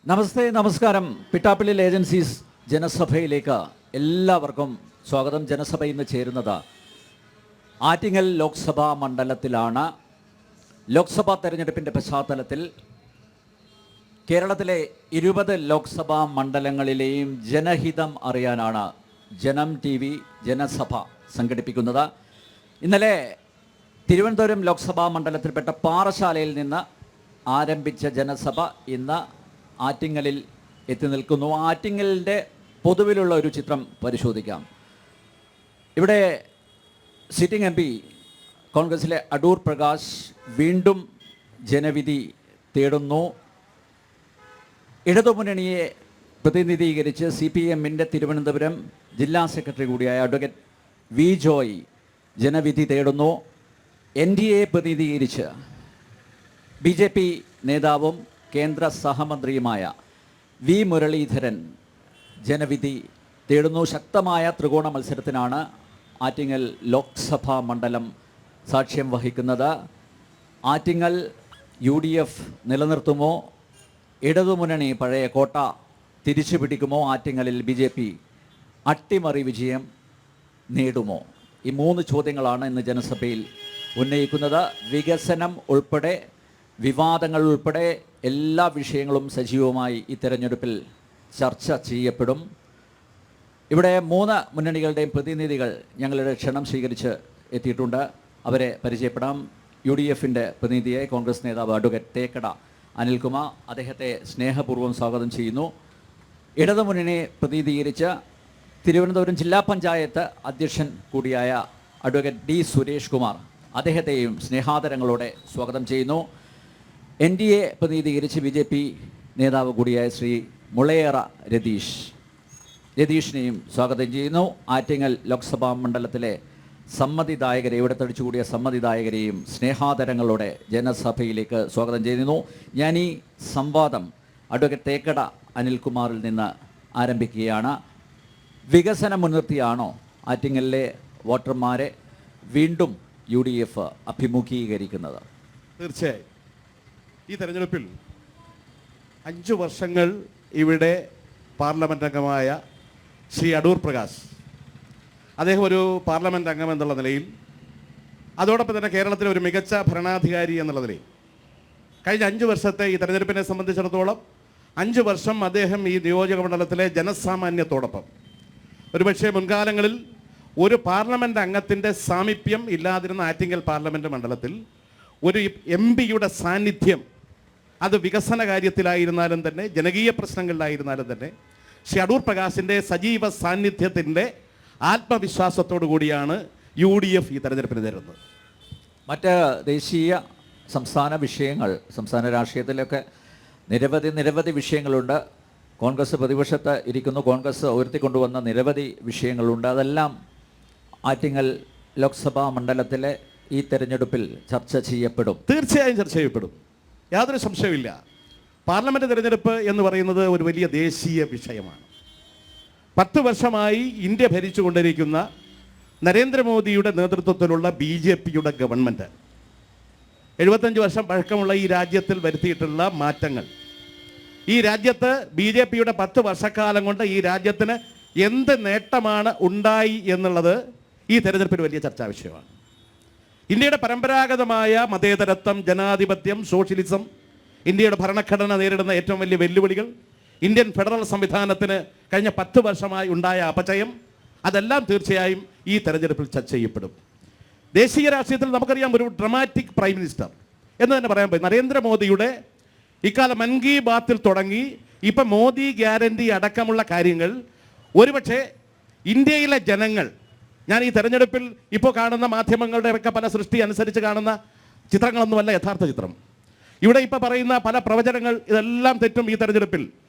നമസ്തേ, നമസ്കാരം. പിട്ടാപ്പിള്ളിൽ ഏജൻസീസ് ജനസഭയിലേക്ക് എല്ലാവർക്കും സ്വാഗതം. ജനസഭ ഇന്ന് ചേരുന്നത് ആറ്റിങ്ങൽ ലോക്സഭാ മണ്ഡലത്തിലാണ്. ലോക്സഭാ തെരഞ്ഞെടുപ്പിൻ്റെ പശ്ചാത്തലത്തിൽ കേരളത്തിലെ 20 ലോക്സഭാ മണ്ഡലങ്ങളിലെയും ജനഹിതം അറിയാനാണ് ജനം TV ജനസഭ സംഘടിപ്പിക്കുന്നത്. ഇന്നലെ തിരുവനന്തപുരം ലോക്സഭാ മണ്ഡലത്തിൽപ്പെട്ട പാറശാലയിൽ നിന്ന് ആരംഭിച്ച ജനസഭ ഇന്ന് ആറ്റിങ്ങലിൽ എത്തി നിൽക്കുന്നു. ആറ്റിങ്ങലിൻ്റെ പൊതുവിലുള്ള ഒരു ചിത്രം പരിശോധിക്കാം. ഇവിടെ സിറ്റിംഗ് MP കോൺഗ്രസിലെ അടൂർ പ്രകാശ് വീണ്ടും ജനവിധി തേടുന്നു. ഇടതുമുന്നണിയെ പ്രതിനിധീകരിച്ച് CPM-ൻ്റെ തിരുവനന്തപുരം ജില്ലാ സെക്രട്ടറി കൂടിയായ അഡ്വക്കേറ്റ് വി ജോയ് ജനവിധി തേടുന്നു. NDA പ്രതിനിധീകരിച്ച് BJP നേതാവും കേന്ദ്ര സഹമന്ത്രിയുമായ വി മുരളീധരൻ ജനവിധി തേടുന്നു. ശക്തമായ ത്രികോണ മത്സരത്തിനാണ് ആറ്റിങ്ങൽ ലോക്സഭാ മണ്ഡലം സാക്ഷ്യം വഹിക്കുന്നത്. ആറ്റിങ്ങൽ UDF നിലനിർത്തുമോ? ഇടതുമുന്നണി പഴയ കോട്ട തിരിച്ചു പിടിക്കുമോ? ആറ്റിങ്ങലിൽ BJP അട്ടിമറി വിജയം നേടുമോ? ഈ 3 ചോദ്യങ്ങളാണ് ഇന്ന് ജനസഭയിൽ ഉന്നയിക്കുന്നത്. വികസനം ഉൾപ്പെടെ വിവാദങ്ങൾ ഉൾപ്പെടെ എല്ലാ വിഷയങ്ങളും സജീവമായി ഈ തെരഞ്ഞെടുപ്പിൽ ചർച്ച ചെയ്യപ്പെടും. ഇവിടെ 3 മുന്നണികളുടെയും പ്രതിനിധികൾ ഞങ്ങളുടെ ക്ഷണം സ്വീകരിച്ച് എത്തിയിട്ടുണ്ട്. അവരെ പരിചയപ്പെടാം. UDF-ൻ്റെ പ്രതിനിധിയെ കോൺഗ്രസ് നേതാവ് അഡ്വക്കേറ്റ് തേക്കട അനിൽകുമാർ, അദ്ദേഹത്തെ സ്നേഹപൂർവ്വം സ്വാഗതം ചെയ്യുന്നു. ഇടതുമുന്നണിയെ പ്രതിനിധീകരിച്ച് തിരുവനന്തപുരം ജില്ലാ പഞ്ചായത്ത് അധ്യക്ഷൻ കൂടിയായ അഡ്വക്കേറ്റ് D സുരേഷ് കുമാർ, അദ്ദേഹത്തെയും സ്നേഹാദരങ്ങളോടെ സ്വാഗതം ചെയ്യുന്നു. NDA പ്രതിനിധീകരിച്ച് BJP നേതാവ് കൂടിയായ ശ്രീ മുളയേറ രതീഷിനെയും സ്വാഗതം ചെയ്യുന്നു. ആറ്റിങ്ങൽ ലോക്സഭാ മണ്ഡലത്തിലെ സമ്മതിദായകരെ, ഇവിടെ തടിച്ചുകൂടിയ സമ്മതിദായകരെയും സ്നേഹാദരങ്ങളോടെ ജനസഭയിലേക്ക് സ്വാഗതം ചെയ്യുന്നു. ഞാൻ ഈ സംവാദം അഡ്വക്കേറ്റ് തേക്കട അനിൽകുമാറിൽ നിന്ന് ആരംഭിക്കുകയാണ്. വികസനം മുൻനിർത്തിയാണോ ആറ്റിങ്ങലിലെ വോട്ടർമാരെ വീണ്ടും UDF അഭിമുഖീകരിക്കുന്നത്? തീർച്ചയായും ഈ തെരഞ്ഞെടുപ്പിൽ 5 വർഷങ്ങൾ ഇവിടെ പാർലമെൻ്റ് അംഗമായ ശ്രീ അടൂർ പ്രകാശ്, അദ്ദേഹം ഒരു പാർലമെൻ്റ് അംഗം എന്നുള്ള നിലയിൽ, അതോടൊപ്പം തന്നെ കേരളത്തിലെ ഒരു മികച്ച ഭരണാധികാരി എന്നുള്ള നിലയിൽ കഴിഞ്ഞ 5 വർഷത്തെ ഈ തെരഞ്ഞെടുപ്പിനെ സംബന്ധിച്ചിടത്തോളം 5 വർഷം അദ്ദേഹം ഈ നിയോജക മണ്ഡലത്തിലെ ജനസാമാന്യത്തോടൊപ്പം, ഒരുപക്ഷെ മുൻകാലങ്ങളിൽ ഒരു പാർലമെൻ്റ് അംഗത്തിൻ്റെ സാമീപ്യം ഇല്ലാതിരുന്ന ആറ്റിങ്ങൽ പാർലമെൻറ്റ് മണ്ഡലത്തിൽ ഒരു MP-യുടെ സാന്നിധ്യം, അത് വികസന കാര്യത്തിലായിരുന്നാലും തന്നെ ജനകീയ പ്രശ്നങ്ങളിലായിരുന്നാലും തന്നെ ശ്രീ അടൂർ പ്രകാശിൻ്റെ സജീവ സാന്നിധ്യത്തിൻ്റെ ആത്മവിശ്വാസത്തോടു കൂടിയാണ് UDF ഈ തെരഞ്ഞെടുപ്പിന് നേരിടുന്നത്. മറ്റ് ദേശീയ സംസ്ഥാന വിഷയങ്ങൾ, സംസ്ഥാന രാഷ്ട്രീയത്തിലൊക്കെ നിരവധി വിഷയങ്ങളുണ്ട്. കോൺഗ്രസ് പ്രതിപക്ഷത്ത് ഇരിക്കുന്നു. കോൺഗ്രസ് ഉയർത്തിക്കൊണ്ടുവന്ന നിരവധി വിഷയങ്ങളുണ്ട്. അതെല്ലാം ആറ്റിങ്ങൽ ലോക്സഭാ മണ്ഡലത്തിലെ ഈ തെരഞ്ഞെടുപ്പിൽ ചർച്ച ചെയ്യപ്പെടും. തീർച്ചയായും ചർച്ച ചെയ്യപ്പെടും, യാതൊരു സംശയമില്ല. പാർലമെൻറ്റ് തിരഞ്ഞെടുപ്പ് എന്ന് പറയുന്നത് ഒരു വലിയ ദേശീയ വിഷയമാണ്. 10 വർഷമായി ഇന്ത്യ ഭരിച്ചുകൊണ്ടിരിക്കുന്ന നരേന്ദ്രമോദിയുടെ നേതൃത്വത്തിലുള്ള BJP-യുടെ ഗവൺമെൻറ് 75 വർഷം പഴക്കമുള്ള ഈ രാജ്യത്തിൽ വരുത്തിയിട്ടുള്ള മാറ്റങ്ങൾ, ഈ രാജ്യത്ത് BJP-യുടെ 10 വർഷക്കാലം കൊണ്ട് ഈ രാജ്യത്തിന് എന്ത് നേട്ടമാണ് ഉണ്ടായി എന്നുള്ളത് ഈ തെരഞ്ഞെടുപ്പിൽ വലിയ ചർച്ചാ വിഷയമാണ്. ഇന്ത്യയുടെ പരമ്പരാഗതമായ മതേതരത്വം, ജനാധിപത്യം, സോഷ്യലിസം, ഇന്ത്യയുടെ ഭരണഘടന നേരിടുന്ന ഏറ്റവും വലിയ വെല്ലുവിളികൾ, ഇന്ത്യൻ ഫെഡറൽ സംവിധാനത്തിന് കഴിഞ്ഞ 10 വർഷമായി ഉണ്ടായ അപചയം, അതെല്ലാം തീർച്ചയായും ഈ തെരഞ്ഞെടുപ്പിൽ ചർച്ച ചെയ്യപ്പെടും. ദേശീയ രാഷ്ട്രീയത്തിൽ നമുക്കറിയാം, ഒരു ഡ്രമാറ്റിക് പ്രൈം മിനിസ്റ്റർ എന്ന് തന്നെ പറയാൻ പറ്റും. നരേന്ദ്രമോദിയുടെ ഇക്കാലം മൻ കി ബാത്തിൽ തുടങ്ങി ഇപ്പം മോദി ഗ്യാരണ്ടി അടക്കമുള്ള കാര്യങ്ങൾ ഒരുപക്ഷെ ഇന്ത്യയിലെ ജനങ്ങൾ, ഞാൻ ഈ തെരഞ്ഞെടുപ്പിൽ ഇപ്പോൾ കാണുന്ന മാധ്യമങ്ങളുടെ ഒക്കെ പല സൃഷ്ടി അനുസരിച്ച് കാണുന്ന ചിത്രങ്ങളൊന്നുമല്ല യഥാർത്ഥ ചിത്രം. ഇവിടെ ഇപ്പോൾ പറയുന്ന പല പ്രവചനങ്ങൾ, ഇതെല്ലാം തെറ്റും ഈ തെരഞ്ഞെടുപ്പിൽ.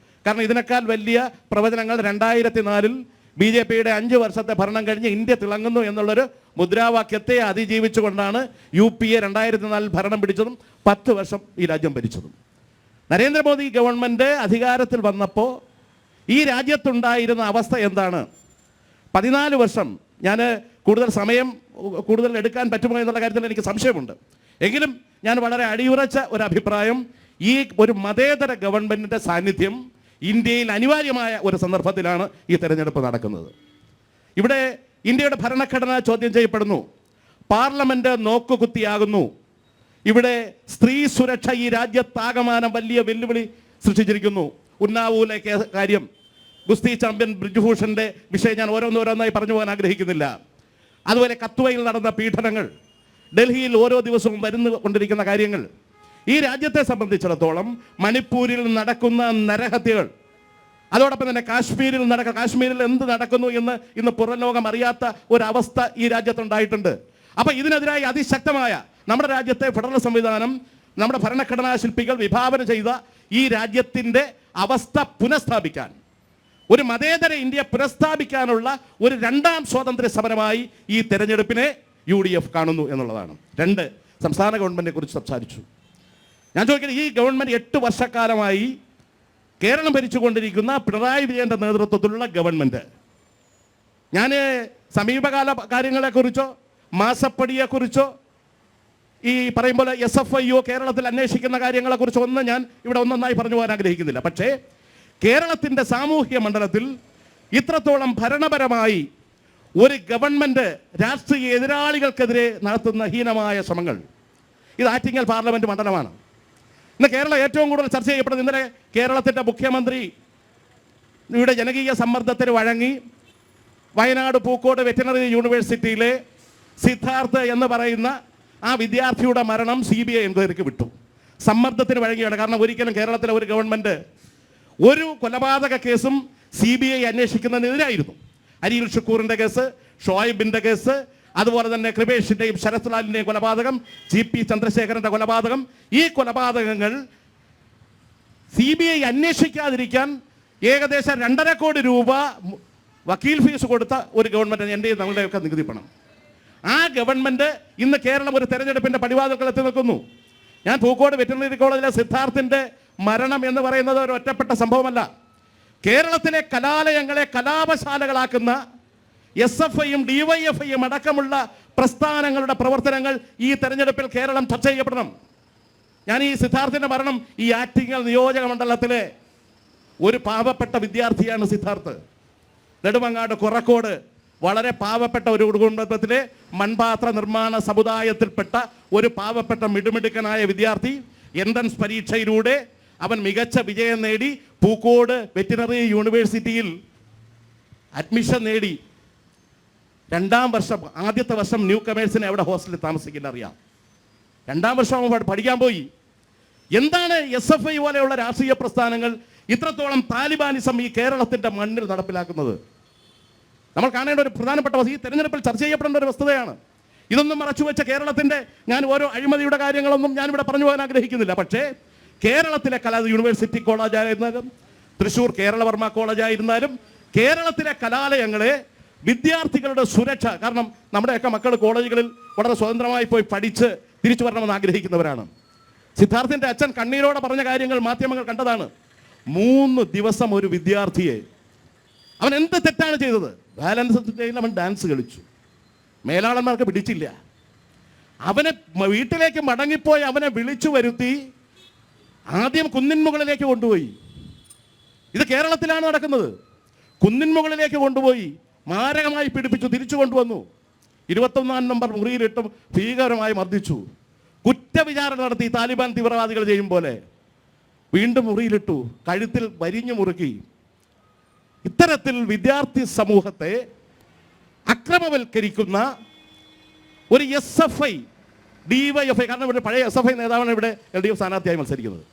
കാരണം ഇതിനേക്കാൾ വലിയ പ്രവചനങ്ങൾ 2004-ൽ BJP-യുടെ 5 വർഷത്തെ ഭരണം കഴിഞ്ഞ് ഇന്ത്യ തിളങ്ങുന്നു എന്നുള്ളൊരു മുദ്രാവാക്യത്തെ അതിജീവിച്ചുകൊണ്ടാണ് UPA 2004 ഭരണം പിടിച്ചതും 10 വർഷം ഈ രാജ്യം ഭരിച്ചതും. നരേന്ദ്രമോദി ഗവൺമെൻറ് അധികാരത്തിൽ വന്നപ്പോൾ ഈ രാജ്യത്തുണ്ടായിരുന്ന അവസ്ഥ എന്താണ്? 14 വർഷം, ഞാൻ കൂടുതൽ എടുക്കാൻ പറ്റുമോ എന്നുള്ള കാര്യത്തിൽ എനിക്ക് സംശയമുണ്ട്. എങ്കിലും ഞാൻ വളരെ അടിയുറച്ച ഒരു അഭിപ്രായം, ഈ ഒരു മതേതര ഗവൺമെന്റിന്റെ സാന്നിധ്യം ഇന്ത്യയിൽ അനിവാര്യമായ ഒരു സന്ദർഭത്തിലാണ് ഈ തെരഞ്ഞെടുപ്പ് നടക്കുന്നത്. ഇവിടെ ഇന്ത്യയുടെ ഭരണഘടന ചോദ്യം ചെയ്യപ്പെടുന്നു. പാർലമെന്റ് നോക്കുകുത്തിയാകുന്നു. ഇവിടെ സ്ത്രീ സുരക്ഷ ഈ രാജ്യത്താകമാനം വലിയ വെല്ലുവിളി സൃഷ്ടിച്ചിരിക്കുന്നു. ഉന്നാവൂലെ കാര്യം, ഗുസ്തി ചാമ്പ്യൻ ബ്രിജ്ഭൂഷന്റെ വിഷയം ഞാൻ ഓരോന്നോരോന്നായി പറഞ്ഞു പോകാൻ ആഗ്രഹിക്കുന്നില്ല. അതുപോലെ കത്വയിൽ നടന്ന പീഡനങ്ങൾ, ഡൽഹിയിൽ ഓരോ ദിവസവും കൊണ്ടിരിക്കുന്ന കാര്യങ്ങൾ, ഈ രാജ്യത്തെ സംബന്ധിച്ചിടത്തോളം മണിപ്പൂരിൽ നടക്കുന്ന നരഹത്യകൾ, അതോടൊപ്പം തന്നെ കാശ്മീരിൽ എന്ത് നടക്കുന്നു എന്ന് ഇന്ന് പുറം ലോകം അറിയാത്ത ഒരവസ്ഥ ഈ രാജ്യത്തുണ്ടായിട്ടുണ്ട്. അപ്പൊ ഇതിനെതിരായി അതിശക്തമായ നമ്മുടെ രാജ്യത്തെ ഫെഡറൽ സംവിധാനം, നമ്മുടെ ഭരണഘടനാ ശില്പികൾ വിഭാവന ചെയ്ത ഈ രാജ്യത്തിന്റെ അവസ്ഥ പുനഃസ്ഥാപിക്കാൻ, ഒരു മതേതര ഇന്ത്യ പുനഃസ്ഥാപിക്കാനുള്ള ഒരു രണ്ടാം സ്വാതന്ത്ര്യ സമരമായി ഈ തെരഞ്ഞെടുപ്പിനെ UDF കാണുന്നു എന്നുള്ളതാണ്. 2, സംസ്ഥാന ഗവൺമെന്റിനെ കുറിച്ച് സംസാരിച്ചു. ഞാൻ ചോദിക്കുന്നത്, ഈ ഗവൺമെന്റ് 8 വർഷക്കാലമായി കേരളം ഭരിച്ചുകൊണ്ടിരിക്കുന്ന പിണറായി വിജയന്റെ നേതൃത്വത്തിലുള്ള ഗവൺമെന്റ്, ഞാൻ സമീപകാല കാര്യങ്ങളെക്കുറിച്ചോ മാസപ്പടിയെക്കുറിച്ചോ ഈ പറയും പോലെ SFIO കേരളത്തിൽ അന്വേഷിക്കുന്ന കാര്യങ്ങളെക്കുറിച്ചോ ഒന്നും ഞാൻ ഇവിടെ ഒന്നൊന്നായി പറഞ്ഞു പോകാൻ ആഗ്രഹിക്കുന്നില്ല. പക്ഷേ കേരളത്തിൻ്റെ സാമൂഹ്യ മണ്ഡലത്തിൽ ഇത്രത്തോളം ഭരണപരമായി ഒരു ഗവൺമെന്റ് രാഷ്ട്രീയ എതിരാളികൾക്കെതിരെ നടത്തുന്ന ഹീനമായ ശ്രമങ്ങൾ, ഇത് ആറ്റിങ്ങൽ പാർലമെന്റ് മണ്ഡലമാണ്. ഇന്ന് കേരളം ഏറ്റവും കൂടുതൽ ചർച്ച ചെയ്യപ്പെടുന്നത്, ഇന്നലെ കേരളത്തിൻ്റെ മുഖ്യമന്ത്രി ഇവിടെ ജനകീയ സമ്മർദ്ദത്തിന് വഴങ്ങി വയനാട് പൂക്കോട് വെറ്റിനറി യൂണിവേഴ്സിറ്റിയിലെ സിദ്ധാർത്ഥ് എന്ന് പറയുന്ന ആ വിദ്യാർത്ഥിയുടെ മരണം CBI എൻക്വയറിക്ക് വിട്ടു. സമ്മർദ്ദത്തിന് വഴങ്ങിയാണ്. കാരണം ഒരിക്കലും കേരളത്തിലെ ഒരു ഗവൺമെന്റ് ഒരു കൊലപാതക കേസും CBI അന്വേഷിക്കുന്നതിനെതിരായിരുന്നു. അരിയിൽ ഷുക്കൂറിന്റെ കേസ്, ഷോയിബിന്റെ കേസ്, അതുപോലെ തന്നെ കൃപേഷിന്റെയും ശരത് ലാലിന്റെയും കൊലപാതകം, GP ചന്ദ്രശേഖരന്റെ കൊലപാതകം, ഈ കൊലപാതകങ്ങൾ CBI അന്വേഷിക്കാതിരിക്കാൻ ഏകദേശം 2.5 കോടി രൂപ വക്കീൽ ഫീസ് കൊടുത്ത ഒരു ഗവൺമെന്റ്, എൻ്റെ നമ്മളുടെയൊക്കെ നികുതി പണം. ആ ഗവൺമെന്റ് ഇന്ന് കേരളം ഒരു തെരഞ്ഞെടുപ്പിന്റെ പടിവാതിൽക്കൽ എത്തി നിൽക്കുന്നു. ഞാൻ പൂക്കോട് വെറ്റിനറി കോളേജിലെ സിദ്ധാർത്ഥിന്റെ മരണം എന്ന് പറയുന്നത് ഒരു ഒറ്റപ്പെട്ട സംഭവമല്ല. കേരളത്തിലെ കലാലയങ്ങളെ കലാപശാലകളാക്കുന്ന SFIയും DYFIയും അടക്കമുള്ള പ്രസ്ഥാനങ്ങളുടെ പ്രവർത്തനങ്ങൾ ഈ തെരഞ്ഞെടുപ്പിൽ കേരളം ചർച്ച ചെയ്യപ്പെടണം. ഞാൻ ഈ സിദ്ധാർത്ഥിന്റെ മരണം, ഈ ആറ്റിങ്ങൽ നിയോജക മണ്ഡലത്തിലെ ഒരു പാവപ്പെട്ട വിദ്യാർത്ഥിയാണ് സിദ്ധാർത്ഥ്. നെടുമങ്ങാട് കുറക്കോട് വളരെ പാവപ്പെട്ട ഒരു കുടുംബത്തിലെ മൺപാത്ര നിർമ്മാണ സമുദായത്തിൽപ്പെട്ട ഒരു പാവപ്പെട്ട മിടുമിടുക്കനായ വിദ്യാർത്ഥി എൻട്രൻസ് പരീക്ഷയിലൂടെ അവൻ മികച്ച വിജയം നേടി പൂക്കോട് വെറ്റിനറി യൂണിവേഴ്സിറ്റിയിൽ അഡ്മിഷൻ നേടി. 2ാം വർഷം, ആദ്യത്തെ വർഷം ന്യൂ കമേഴ്സിനെ അവിടെ ഹോസ്റ്റലിൽ താമസിക്കില്ല, അറിയാം. 2ാം വർഷം അവൻ പഠിക്കാൻ പോയി. എന്താണ് SFI പോലെയുള്ള രാഷ്ട്രീയ പ്രസ്ഥാനങ്ങൾ ഇത്രത്തോളം താലിബാനിസം ഈ കേരളത്തിന്റെ മണ്ണിൽ നടപ്പിലാക്കുന്നത്? നമ്മൾ കാണേണ്ട ഒരു പ്രധാനപ്പെട്ട ഈ തെരഞ്ഞെടുപ്പിൽ ചർച്ച ചെയ്യപ്പെടേണ്ട ഒരു വസ്തുതയാണ്. ഇതൊന്നും മറച്ചുവെച്ച കേരളത്തിന്റെ, ഞാൻ ഓരോ അഴിമതിയുടെ കാര്യങ്ങളൊന്നും ഞാനിവിടെ പറഞ്ഞു പോകാൻ ആഗ്രഹിക്കുന്നില്ല. പക്ഷേ കേരളത്തിലെ യൂണിവേഴ്സിറ്റി കോളേജായിരുന്നാലും, തൃശ്ശൂർ കേരളവർമ്മ കോളേജായിരുന്നാലും, കേരളത്തിലെ കലാലയങ്ങളെ വിദ്യാർത്ഥികളുടെ സുരക്ഷ, കാരണം നമ്മുടെയൊക്കെ മക്കൾ കോളേജുകളിൽ വളരെ സ്വതന്ത്രമായി പോയി പഠിച്ച് തിരിച്ചു വരണമെന്ന് ആഗ്രഹിക്കുന്നവരാണ്. സിദ്ധാർത്ഥിന്റെ അച്ഛൻ കണ്ണീരോടെ പറഞ്ഞ കാര്യങ്ങൾ മാധ്യമങ്ങൾ കണ്ടതാണ്. 3 ദിവസം ഒരു വിദ്യാർത്ഥിയെ, അവൻ എന്ത് തെറ്റാണ് ചെയ്തത്? ബാലൻസ് അവൻ ഡാൻസ് കളിച്ചു, മേലാളന്മാർക്ക് പിടിച്ചില്ല. അവനെ വീട്ടിലേക്ക് മടങ്ങിപ്പോയി അവനെ വിളിച്ചു വരുത്തി ആദ്യം കുന്നിൻ മുകളിലേക്ക് കൊണ്ടുപോയി. ഇത് കേരളത്തിലാണ് നടക്കുന്നത്. കുന്നിൻ മുകളിലേക്ക് കൊണ്ടുപോയി മാരകമായി പീഡിപ്പിച്ചു, തിരിച്ചു കൊണ്ടുവന്നു. 21 നമ്പർ മുറിയിലിട്ടും ഭീകരമായി മർദ്ദിച്ചു. കുറ്റവിചാരണ നടത്തി താലിബാൻ തീവ്രവാദികൾ ചെയ്യും പോലെ. വീണ്ടും മുറിയിലിട്ടു, കഴുത്തിൽ വരിഞ്ഞു മുറുക്കി. ഇത്തരത്തിൽ വിദ്യാർത്ഥി സമൂഹത്തെ അക്രമവൽക്കരിക്കുന്ന ഒരു SFI, DYFI, കാരണം ഇവിടെ പഴയ SFI നേതാവാണ് ഇവിടെ LDF സ്ഥാനാർത്ഥിയായി മത്സരിക്കുന്നത്.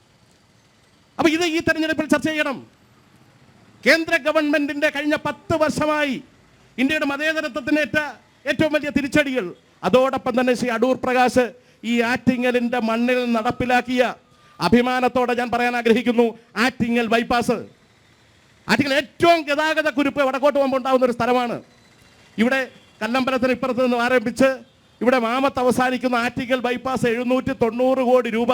അപ്പോൾ ഇത് ഈ തെരഞ്ഞെടുപ്പിൽ ചർച്ച ചെയ്യണം. കേന്ദ്ര ഗവൺമെന്റിന്റെ കഴിഞ്ഞ 10 വർഷമായി ഇന്ത്യയുടെ മതേതരത്വത്തിനേറ്റ ഏറ്റവും വലിയ തിരിച്ചടികൾ, അതോടൊപ്പം തന്നെ ശ്രീ അടൂർ പ്രകാശ് ഈ ആറ്റിങ്ങലിന്റെ മണ്ണിൽ നടപ്പിലാക്കിയ, അഭിമാനത്തോടെ ഞാൻ പറയാൻ ആഗ്രഹിക്കുന്നു, ആറ്റിങ്ങൽ ബൈപ്പാസ്. ആറ്റിങ്ങൽ ഏറ്റവും ഗതാഗത കുരുപ്പ് വടക്കോട്ട് പോകുമ്പോൾ ഉണ്ടാകുന്ന ഒരു സ്ഥലമാണ്. ഇവിടെ കല്ലമ്പലത്തിന് ഇപ്പുറത്ത് നിന്ന് ആരംഭിച്ച് ഇവിടെ മാമത്ത് അവസാനിക്കുന്ന ആറ്റിങ്ങൽ ബൈപ്പാസ് 790 കോടി രൂപ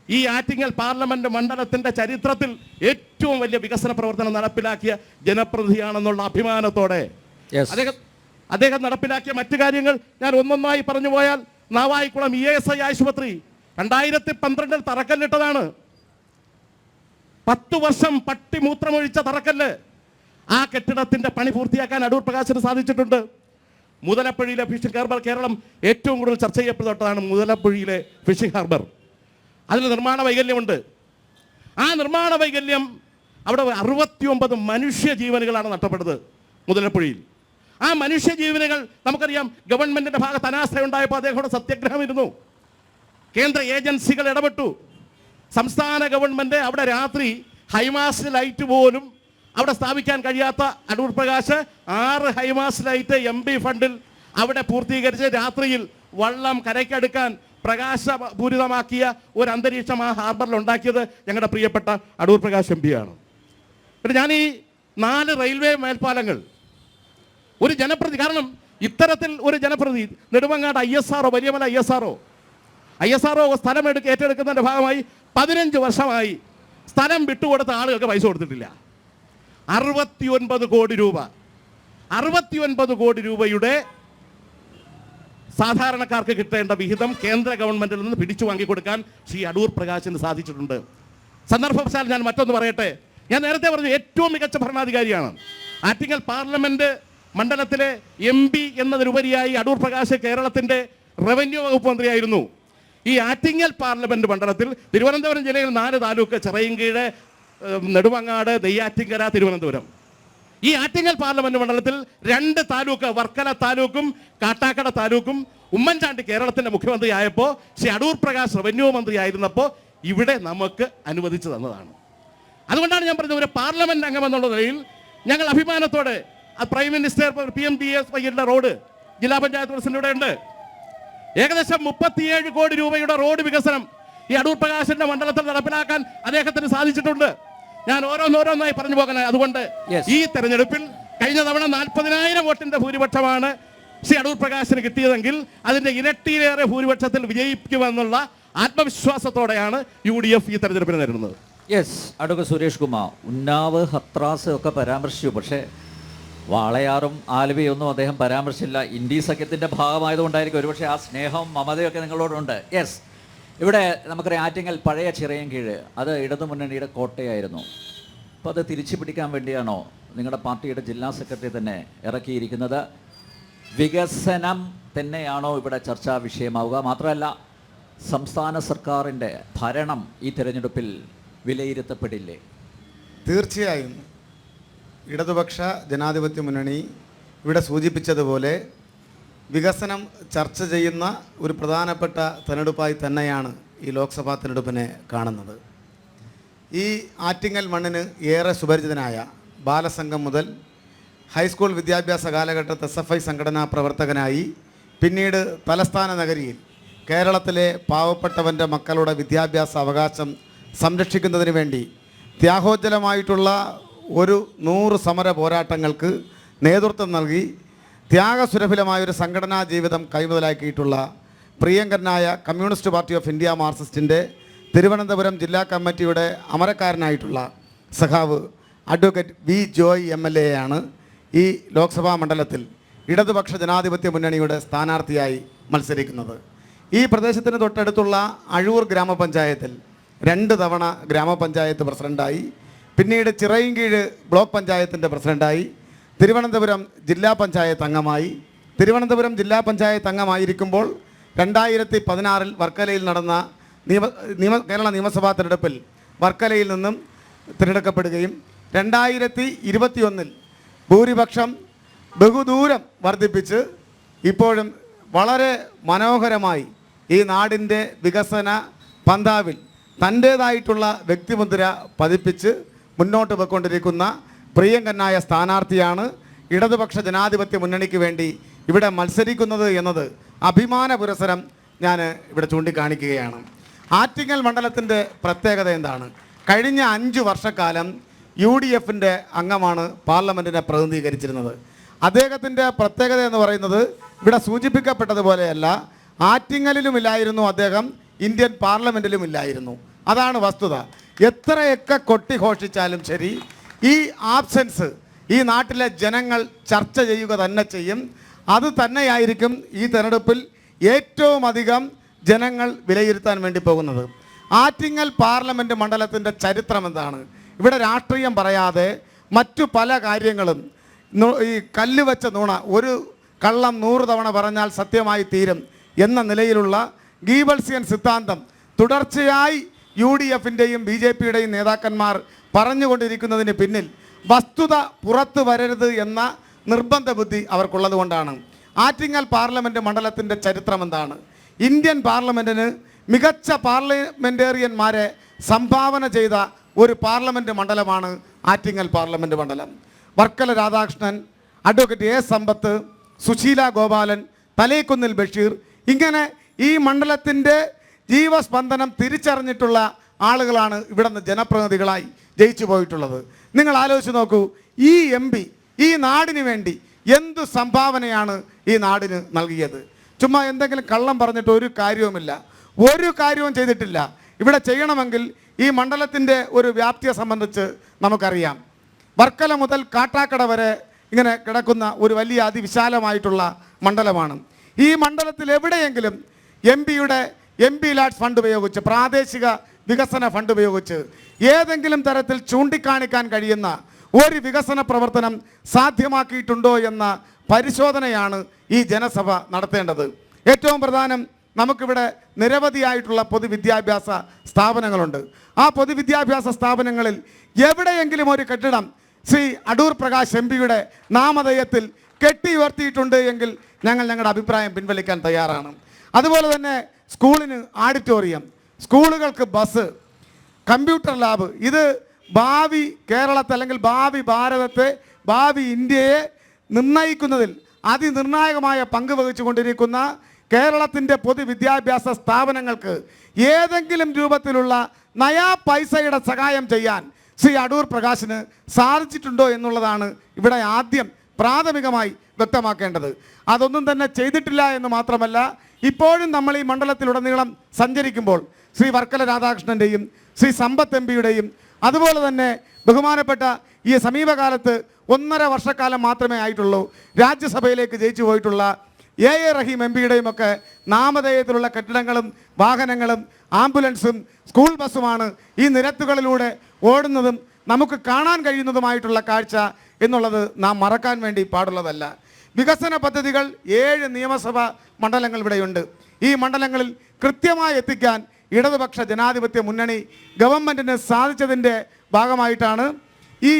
ഈ ആറ്റിങ്ങൽ പാർലമെന്റ് മണ്ഡലത്തിന്റെ ചരിത്രത്തിൽ ഏറ്റവും വലിയ വികസന പ്രവർത്തനം നടപ്പിലാക്കിയ ജനപ്രതിനിധിയാണെന്നുള്ള അഭിമാനത്തോടെ അദ്ദേഹം നടപ്പിലാക്കിയ മറ്റു കാര്യങ്ങൾ ഞാൻ ഒന്നൊന്നായി പറഞ്ഞു പോയാൽ, നാവായിക്കുളം ESI ആശുപത്രി 2012 തറക്കല്ലിട്ടതാണ്. 10 വർഷം പട്ടിമൂത്രമൊഴിച്ച തറക്കല്ല്. ആ കെട്ടിടത്തിന്റെ പണി പൂർത്തിയാക്കാൻ അടൂർ പ്രകാശിന് സാധിച്ചിട്ടുണ്ട്. മുതലപ്പുഴയിലെ ഫിഷിംഗ് ഹാർബർ കേരളം ഏറ്റവും കൂടുതൽ ചർച്ച ചെയ്യപ്പെട്ടതാണ്. മുതലപ്പുഴയിലെ ഫിഷിംഗ് ഹാർബർ, അതിൽ നിർമ്മാണ വൈകല്യമുണ്ട്. ആ നിർമ്മാണ വൈകല്യം അവിടെ 69 മനുഷ്യ ജീവനുകളാണ് നഷ്ടപ്പെട്ടത് മുതലപ്പുഴയിൽ. ആ മനുഷ്യ ജീവനുകൾ നമുക്കറിയാം. ഗവൺമെന്റിന്റെ ഭാഗത്ത് അനാസ്ഥയുണ്ടായപ്പോൾ അദ്ദേഹം അവിടെ സത്യാഗ്രഹം ഇരുന്നു. കേന്ദ്ര ഏജൻസികൾ ഇടപെട്ടു. സംസ്ഥാന ഗവൺമെന്റ് അവിടെ രാത്രി ഹൈമാസ്റ്റ് ലൈറ്റ് പോലും അവിടെ സ്ഥാപിക്കാൻ കഴിയാത്ത Adoor Prakash 6 high mast light MP ഫണ്ടിൽ അവിടെ പൂർത്തീകരിച്ച് രാത്രിയിൽ വള്ളം കരയ്ക്കടുക്കാൻ പ്രകാശപൂരിതമാക്കിയ ഒരു അന്തരീക്ഷം ആ ഹാർബറിൽ ഉണ്ടാക്കിയത് ഞങ്ങളുടെ പ്രിയപ്പെട്ട അടൂർ പ്രകാശ് MP ആണ്. പിന്നെ ഞാൻ ഈ 4 റെയിൽവേ മേൽപ്പാലങ്ങൾ ഒരു ജനപ്രതി, കാരണം ഇത്തരത്തിൽ ഒരു ജനപ്രതി നെടുമങ്ങാട് ISRO, വലിയമല ISRO സ്ഥലം ഏറ്റെടുക്കുന്നതിൻ്റെ ഭാഗമായി 15 വർഷമായി സ്ഥലം വിട്ടുകൊടുത്ത ആളുകൾക്ക് പൈസ കൊടുത്തിട്ടില്ല. 69 കോടി രൂപ, 69 കോടി രൂപയുടെ സാധാരണക്കാർക്ക് കിട്ടേണ്ട വിഹിതം കേന്ദ്ര ഗവൺമെന്റിൽ നിന്ന് പിടിച്ചു വാങ്ങിക്കൊടുക്കാൻ ശ്രീ അടൂർ പ്രകാശിന് സാധിച്ചിട്ടുണ്ട്. സന്ദർഭവശാൽ ഞാൻ മറ്റൊന്ന് പറയട്ടെ. ഞാൻ നേരത്തെ പറഞ്ഞു ഏറ്റവും മികച്ച ഭരണാധികാരിയാണ്. ആറ്റിങ്ങൽ പാർലമെന്റ് മണ്ഡലത്തിലെ MP എന്നതിനുപരിയായി അടൂർ പ്രകാശ് കേരളത്തിന്റെ റവന്യൂ വകുപ്പ് മന്ത്രിയായിരുന്നു. ഈ ആറ്റിങ്ങൽ പാർലമെന്റ് മണ്ഡലത്തിൽ തിരുവനന്തപുരം ജില്ലയിൽ 4 താലൂക്ക്, ചിറയിൻകീഴ്, നെടുമങ്ങാട്, നെയ്യാറ്റിൻകര, തിരുവനന്തപുരം. ഈ ആറ്റിങ്ങൽ പാർലമെന്റ് മണ്ഡലത്തിൽ 2 താലൂക്ക്, വർക്കല താലൂക്കും കാട്ടാക്കട താലൂക്കും ഉമ്മൻചാണ്ടി കേരളത്തിന്റെ മുഖ്യമന്ത്രി ആയപ്പോൾ ശ്രീ അടൂർ പ്രകാശ് റവന്യൂ മന്ത്രി ആയിരുന്നപ്പോൾ ഇവിടെ നമുക്ക് അനുവദിച്ചു തന്നതാണ്. അതുകൊണ്ടാണ് ഞാൻ പറഞ്ഞത്, ഒരു പാർലമെന്റ് അംഗം എന്നുള്ള നിലയിൽ ഞങ്ങൾ അഭിമാനത്തോടെ പ്രൈം മിനിസ്റ്റർ PMDS റോഡ് ജില്ലാ പഞ്ചായത്ത് പ്രസിഡന്റ് ഇവിടെ ഉണ്ട്. ഏകദേശം 37 കോടി രൂപയുടെ റോഡ് വികസനം ഈ അടൂർ പ്രകാശിന്റെ മണ്ഡലത്തിൽ നടപ്പിലാക്കാൻ അദ്ദേഹത്തിന് സാധിച്ചിട്ടുണ്ട്. ഞാൻ ഓരോന്നോരോന്നായി പറഞ്ഞു പോകണേ. അതുകൊണ്ട് ഈ തെരഞ്ഞെടുപ്പിൽ കഴിഞ്ഞ തവണ 40,000 വോട്ടിന്റെ ഭൂരിപക്ഷമാണ് ശ്രീ അടൂർ പ്രകാശിന് കിട്ടിയതെങ്കിൽ അതിന്റെ ഇരട്ടിയിലേറെ ഭൂരിപക്ഷത്തിൽ വിജയിക്കുമെന്നുള്ള ആത്മവിശ്വാസത്തോടെയാണ് UDF ഈ തെരഞ്ഞെടുപ്പിനെ നേരിടുന്നത്. യെസ്, അഡ്വക്കേറ്റ് സുരേഷ് കുമാർ, ഉന്നാവ്, ഹത്രാസ് ഒക്കെ പരാമർശിച്ചു. പക്ഷേ വാളയാറും ആലുവയൊന്നും അദ്ദേഹം പരാമർശിച്ചില്ല. ഇന്ത്യ സഖ്യത്തിൻ്റെ ഭാഗമായതുകൊണ്ടായിരിക്കും ഒരുപക്ഷെ ആ സ്നേഹവും മമതയൊക്കെ നിങ്ങളോടുണ്ട്. യെസ്, ഇവിടെ നമുക്കറിയാം ആറ്റിങ്ങൽ പഴയ ചിറയൻകീഴ് അത് ഇടതുമുന്നണിയുടെ കോട്ടയായിരുന്നു. അപ്പോൾ അത് തിരിച്ചു പിടിക്കാൻ വേണ്ടിയാണോ നിങ്ങളുടെ പാർട്ടിയുടെ ജില്ലാ സെക്രട്ടറി തന്നെ ഇറക്കിയിരിക്കുന്നത്? വികസനം തന്നെയാണോ ഇവിടെ ചർച്ചാ വിഷയമാവുക? മാത്രമല്ല, സംസ്ഥാന സർക്കാരിൻ്റെ ഭരണം ഈ തെരഞ്ഞെടുപ്പിൽ വിലയിരുത്തപ്പെടില്ലേ? തീർച്ചയായും ഇടതുപക്ഷ ജനാധിപത്യ മുന്നണി ഇവിടെ സൂചിപ്പിച്ചതുപോലെ വികസനം ചർച്ച ചെയ്യുന്ന ഒരു പ്രധാനപ്പെട്ട തെരഞ്ഞെടുപ്പായി തന്നെയാണ് ഈ ലോക്സഭാ തെരഞ്ഞെടുപ്പിനെ കാണുന്നത്. ഈ ആറ്റിങ്ങൽ മണ്ണിന് ഏറെ സുപരിചിതനായ ബാലസംഘം മുതൽ ഹൈസ്കൂൾ വിദ്യാഭ്യാസ കാലഘട്ടത്ത് SFI സംഘടനാ പ്രവർത്തകനായി പിന്നീട് തലസ്ഥാന നഗരിയിൽ കേരളത്തിലെ പാവപ്പെട്ടവൻ്റെ മക്കളുടെ വിദ്യാഭ്യാസ അവകാശം സംരക്ഷിക്കുന്നതിന് വേണ്ടി ത്യാഗോജ്ജലമായിട്ടുള്ള ഒരു 100 സമര പോരാട്ടങ്ങൾക്ക് നേതൃത്വം നൽകി ത്യാഗസുരഭിലമായൊരു സംഘടനാ ജീവിതം കൈമുതലാക്കിയിട്ടുള്ള പ്രിയങ്കരനായ കമ്മ്യൂണിസ്റ്റ് പാർട്ടി ഓഫ് ഇന്ത്യ മാർക്സിസ്റ്റിൻ്റെ തിരുവനന്തപുരം ജില്ലാ കമ്മിറ്റിയുടെ അമരക്കാരനായിട്ടുള്ള സഖാവ് അഡ്വക്കേറ്റ് V. ജോയ് MLA ആണ് ഈ ലോക്സഭാ മണ്ഡലത്തിൽ ഇടതുപക്ഷ ജനാധിപത്യ മുന്നണിയുടെ സ്ഥാനാർത്ഥിയായി മത്സരിക്കുന്നത്. ഈ പ്രദേശത്തിന് തൊട്ടടുത്തുള്ള അഴൂർ ഗ്രാമപഞ്ചായത്തിൽ 2 തവണ ഗ്രാമപഞ്ചായത്ത് പ്രസിഡൻ്റായി, പിന്നീട് ചിറയിൻകീഴ് ബ്ലോക്ക് പഞ്ചായത്തിൻ്റെ പ്രസിഡൻ്റായി, തിരുവനന്തപുരം ജില്ലാ പഞ്ചായത്ത് അംഗമായി. തിരുവനന്തപുരം ജില്ലാ പഞ്ചായത്ത് അംഗമായിരിക്കുമ്പോൾ 2016 വർക്കലയിൽ നടന്ന കേരള നിയമസഭാ തെരഞ്ഞെടുപ്പിൽ വർക്കലയിൽ നിന്നും തിരഞ്ഞെടുക്കപ്പെടുകയും 2021 ഭൂരിപക്ഷം ബഹുദൂരം വർദ്ധിപ്പിച്ച് ഇപ്പോഴും വളരെ മനോഹരമായി ഈ നാടിൻ്റെ വികസന പന്താവിൽ തൻ്റേതായിട്ടുള്ള വ്യക്തിമുദ്ര പതിപ്പിച്ച് മുന്നോട്ട് പോയിക്കൊണ്ടിരിക്കുന്ന പ്രിയങ്കരനായ സ്ഥാനാർത്ഥിയാണ് ഇടതുപക്ഷ ജനാധിപത്യ മുന്നണിക്ക് വേണ്ടി ഇവിടെ മത്സരിക്കുന്നത് എന്നത് അഭിമാന പുരസ്സരം ഞാൻ ഇവിടെ ചൂണ്ടിക്കാണിക്കുകയാണ്. ആറ്റിങ്ങൽ മണ്ഡലത്തിൻ്റെ പ്രത്യേകത എന്താണ്? കഴിഞ്ഞ 5 വർഷക്കാലം UDFൻ്റെ അംഗമാണ് പാർലമെൻറ്റിനെ പ്രതിനിധീകരിച്ചിരുന്നത്. അദ്ദേഹത്തിൻ്റെ പ്രത്യേകത എന്ന് പറയുന്നത് ഇവിടെ സൂചിപ്പിക്കപ്പെട്ടതുപോലെയല്ല, ആറ്റിങ്ങലിലുമില്ലായിരുന്നു അദ്ദേഹം, ഇന്ത്യൻ പാർലമെൻറ്റിലും ഇല്ലായിരുന്നു. അതാണ് വസ്തുത. എത്രയൊക്കെ കൊട്ടിഘോഷിച്ചാലും ശരി, ഈ ആബ്സെൻസ് ഈ നാട്ടിലെ ജനങ്ങൾ ചർച്ച ചെയ്യുക തന്നെ ചെയ്യും. അത് തന്നെയായിരിക്കും ഈ തെരഞ്ഞെടുപ്പിൽ ഏറ്റവും അധികം ജനങ്ങൾ വിലയിരുത്താൻ വേണ്ടി പോകുന്നത്. ആറ്റിങ്ങൽ പാർലമെൻറ്റ് മണ്ഡലത്തിൻ്റെ ചരിത്രം എന്താണ്? ഇവിടെ രാഷ്ട്രീയം പറയാതെ മറ്റു പല കാര്യങ്ങളും ഈ കല്ല് വെച്ച നുണ, ഒരു കള്ളം 100 തവണ പറഞ്ഞാൽ സത്യമായി തീരും എന്ന നിലയിലുള്ള ഗീബൽസിയൻ സിദ്ധാന്തം തുടർച്ചയായി UDF-ൻ്റെയും BJP-യുടെയും നേതാക്കന്മാർ പറഞ്ഞുകൊണ്ടിരിക്കുന്നതിന് പിന്നിൽ വസ്തുത പുറത്തു വരരുത് എന്ന നിർബന്ധ ബുദ്ധി അവർക്കുള്ളത് കൊണ്ടാണ്. ആറ്റിങ്ങൽ പാർലമെൻറ്റ് മണ്ഡലത്തിൻ്റെ ചരിത്രം എന്താണ്? ഇന്ത്യൻ പാർലമെൻറ്റിന് മികച്ച പാർലമെൻറ്റേറിയന്മാരെ സംഭാവന ചെയ്ത ഒരു പാർലമെൻറ്റ് മണ്ഡലമാണ് ആറ്റിങ്ങൽ പാർലമെൻറ്റ് മണ്ഡലം. Varkala Radhakrishnan, advocate A. സമ്പത്ത്, സുശീല ഗോപാലൻ, തലേക്കുന്നിൽ ബഷീർ, ഇങ്ങനെ ഈ മണ്ഡലത്തിൻ്റെ ജീവസ്പന്ദനം തിരിച്ചറിഞ്ഞിട്ടുള്ള ആളുകളാണ് ഇവിടെ നിന്ന് ജനപ്രതിനിധികളായി ജയിച്ചു പോയിട്ടുള്ളത്. നിങ്ങൾ ആലോചിച്ച് നോക്കൂ, ഈ MP ഈ നാടിന് വേണ്ടി എന്തു സംഭാവനയാണ് ഈ നാടിന് നൽകിയത്? ചുമ്മാ എന്തെങ്കിലും കള്ളം പറഞ്ഞിട്ട് ഒരു കാര്യവുമില്ല, ഒരു കാര്യവും ചെയ്തിട്ടില്ല. ഇവിടെ ചെയ്യണമെങ്കിൽ ഈ മണ്ഡലത്തിൻ്റെ ഒരു വ്യാപ്തിയെ സംബന്ധിച്ച് നമുക്കറിയാം. വർക്കല മുതൽ കാട്ടാക്കട വരെ ഇങ്ങനെ കിടക്കുന്ന ഒരു വലിയ അതിവിശാലമായിട്ടുള്ള മണ്ഡലമാണ്. ഈ മണ്ഡലത്തിൽ എവിടെയെങ്കിലും MP-യുടെ MP ലാഡ്സ് ഫണ്ട് ഉപയോഗിച്ച്, പ്രാദേശിക വികസന ഫണ്ട് ഉപയോഗിച്ച് ഏതെങ്കിലും തരത്തിൽ ചൂണ്ടിക്കാണിക്കാൻ കഴിയുന്ന ഒരു വികസന പ്രവർത്തനം സാധ്യമാക്കിയിട്ടുണ്ടോ എന്ന പരിശോധനയാണ് ഈ ജനസഭ നടത്തേണ്ടത്. ഏറ്റവും പ്രധാനം, നമുക്കിവിടെ നിരവധിയായിട്ടുള്ള പൊതുവിദ്യാഭ്യാസ സ്ഥാപനങ്ങളുണ്ട്. ആ പൊതുവിദ്യാഭ്യാസ സ്ഥാപനങ്ങളിൽ എവിടെയെങ്കിലും ഒരു കെട്ടിടം ശ്രീ അടൂർ പ്രകാശ് MP-യുടെ നാമധേയത്തിൽ കെട്ടി ഉയർത്തിയിട്ടുണ്ട് എങ്കിൽ ഞങ്ങളുടെ അഭിപ്രായം പിൻവലിക്കാൻ തയ്യാറാണ്. അതുപോലെ തന്നെ സ്കൂളിന് ഓഡിറ്റോറിയം, സ്കൂളുകൾക്ക് ബസ്, കമ്പ്യൂട്ടർ ലാബ്, ഇത് ഭാവി കേരളത്തെ അല്ലെങ്കിൽ ഭാവി ഭാരതത്തെ, ഭാവി ഇന്ത്യയെ നിർണ്ണയിക്കുന്നതിൽ അതിനിർണായകമായ പങ്ക് വഹിച്ചുകൊണ്ടിരിക്കുന്ന കേരളത്തിൻ്റെ പൊതുവിദ്യാഭ്യാസ സ്ഥാപനങ്ങൾക്ക് ഏതെങ്കിലും രൂപത്തിലുള്ള നയാ പൈസയുടെ സഹായം ചെയ്യാൻ ശ്രീ അടൂർ പ്രകാശിന് സാധിച്ചിട്ടുണ്ടോ എന്നുള്ളതാണ് ഇവിടെ ആദ്യം പ്രാഥമികമായി വ്യക്തമാക്കേണ്ടത്. അതൊന്നും തന്നെ ചെയ്തിട്ടില്ല എന്ന് മാത്രമല്ല, ഇപ്പോഴും നമ്മൾ ഈ മണ്ഡലത്തിലുടനീളം സഞ്ചരിക്കുമ്പോൾ ശ്രീ വർക്കല രാധാകൃഷ്ണൻ്റെയും ശ്രീ സമ്പത്ത് MP-യുടെയും അതുപോലെ തന്നെ ബഹുമാനപ്പെട്ട ഈ സമീപകാലത്ത് 1.5 വർഷക്കാലം മാത്രമേ ആയിട്ടുള്ളൂ രാജ്യസഭയിലേക്ക് ജയിച്ചു പോയിട്ടുള്ള A. റഹീം MP-യുടെയും ഒക്കെ നാമധേയത്തിലുള്ള കെട്ടിടങ്ങളും വാഹനങ്ങളും ആംബുലൻസും സ്കൂൾ ബസ്സുമാണ് ഈ നിരത്തുകളിലൂടെ ഓടുന്നതും നമുക്ക് കാണാൻ കഴിയുന്നതുമായിട്ടുള്ള കാഴ്ച എന്നുള്ളത് നാം മറക്കാൻ വേണ്ടി പാടുള്ളതല്ല. വികസന പദ്ധതികൾ 7 നിയമസഭാ മണ്ഡലങ്ങൾ ഇവിടെയുണ്ട്. ഈ മണ്ഡലങ്ങളിൽ കൃത്യമായി എത്തിക്കാൻ ഇടതുപക്ഷ ജനാധിപത്യ മുന്നണി ഗവൺമെൻറ്റിന് സാധിച്ചതിൻ്റെ ഭാഗമായിട്ടാണ് ഈ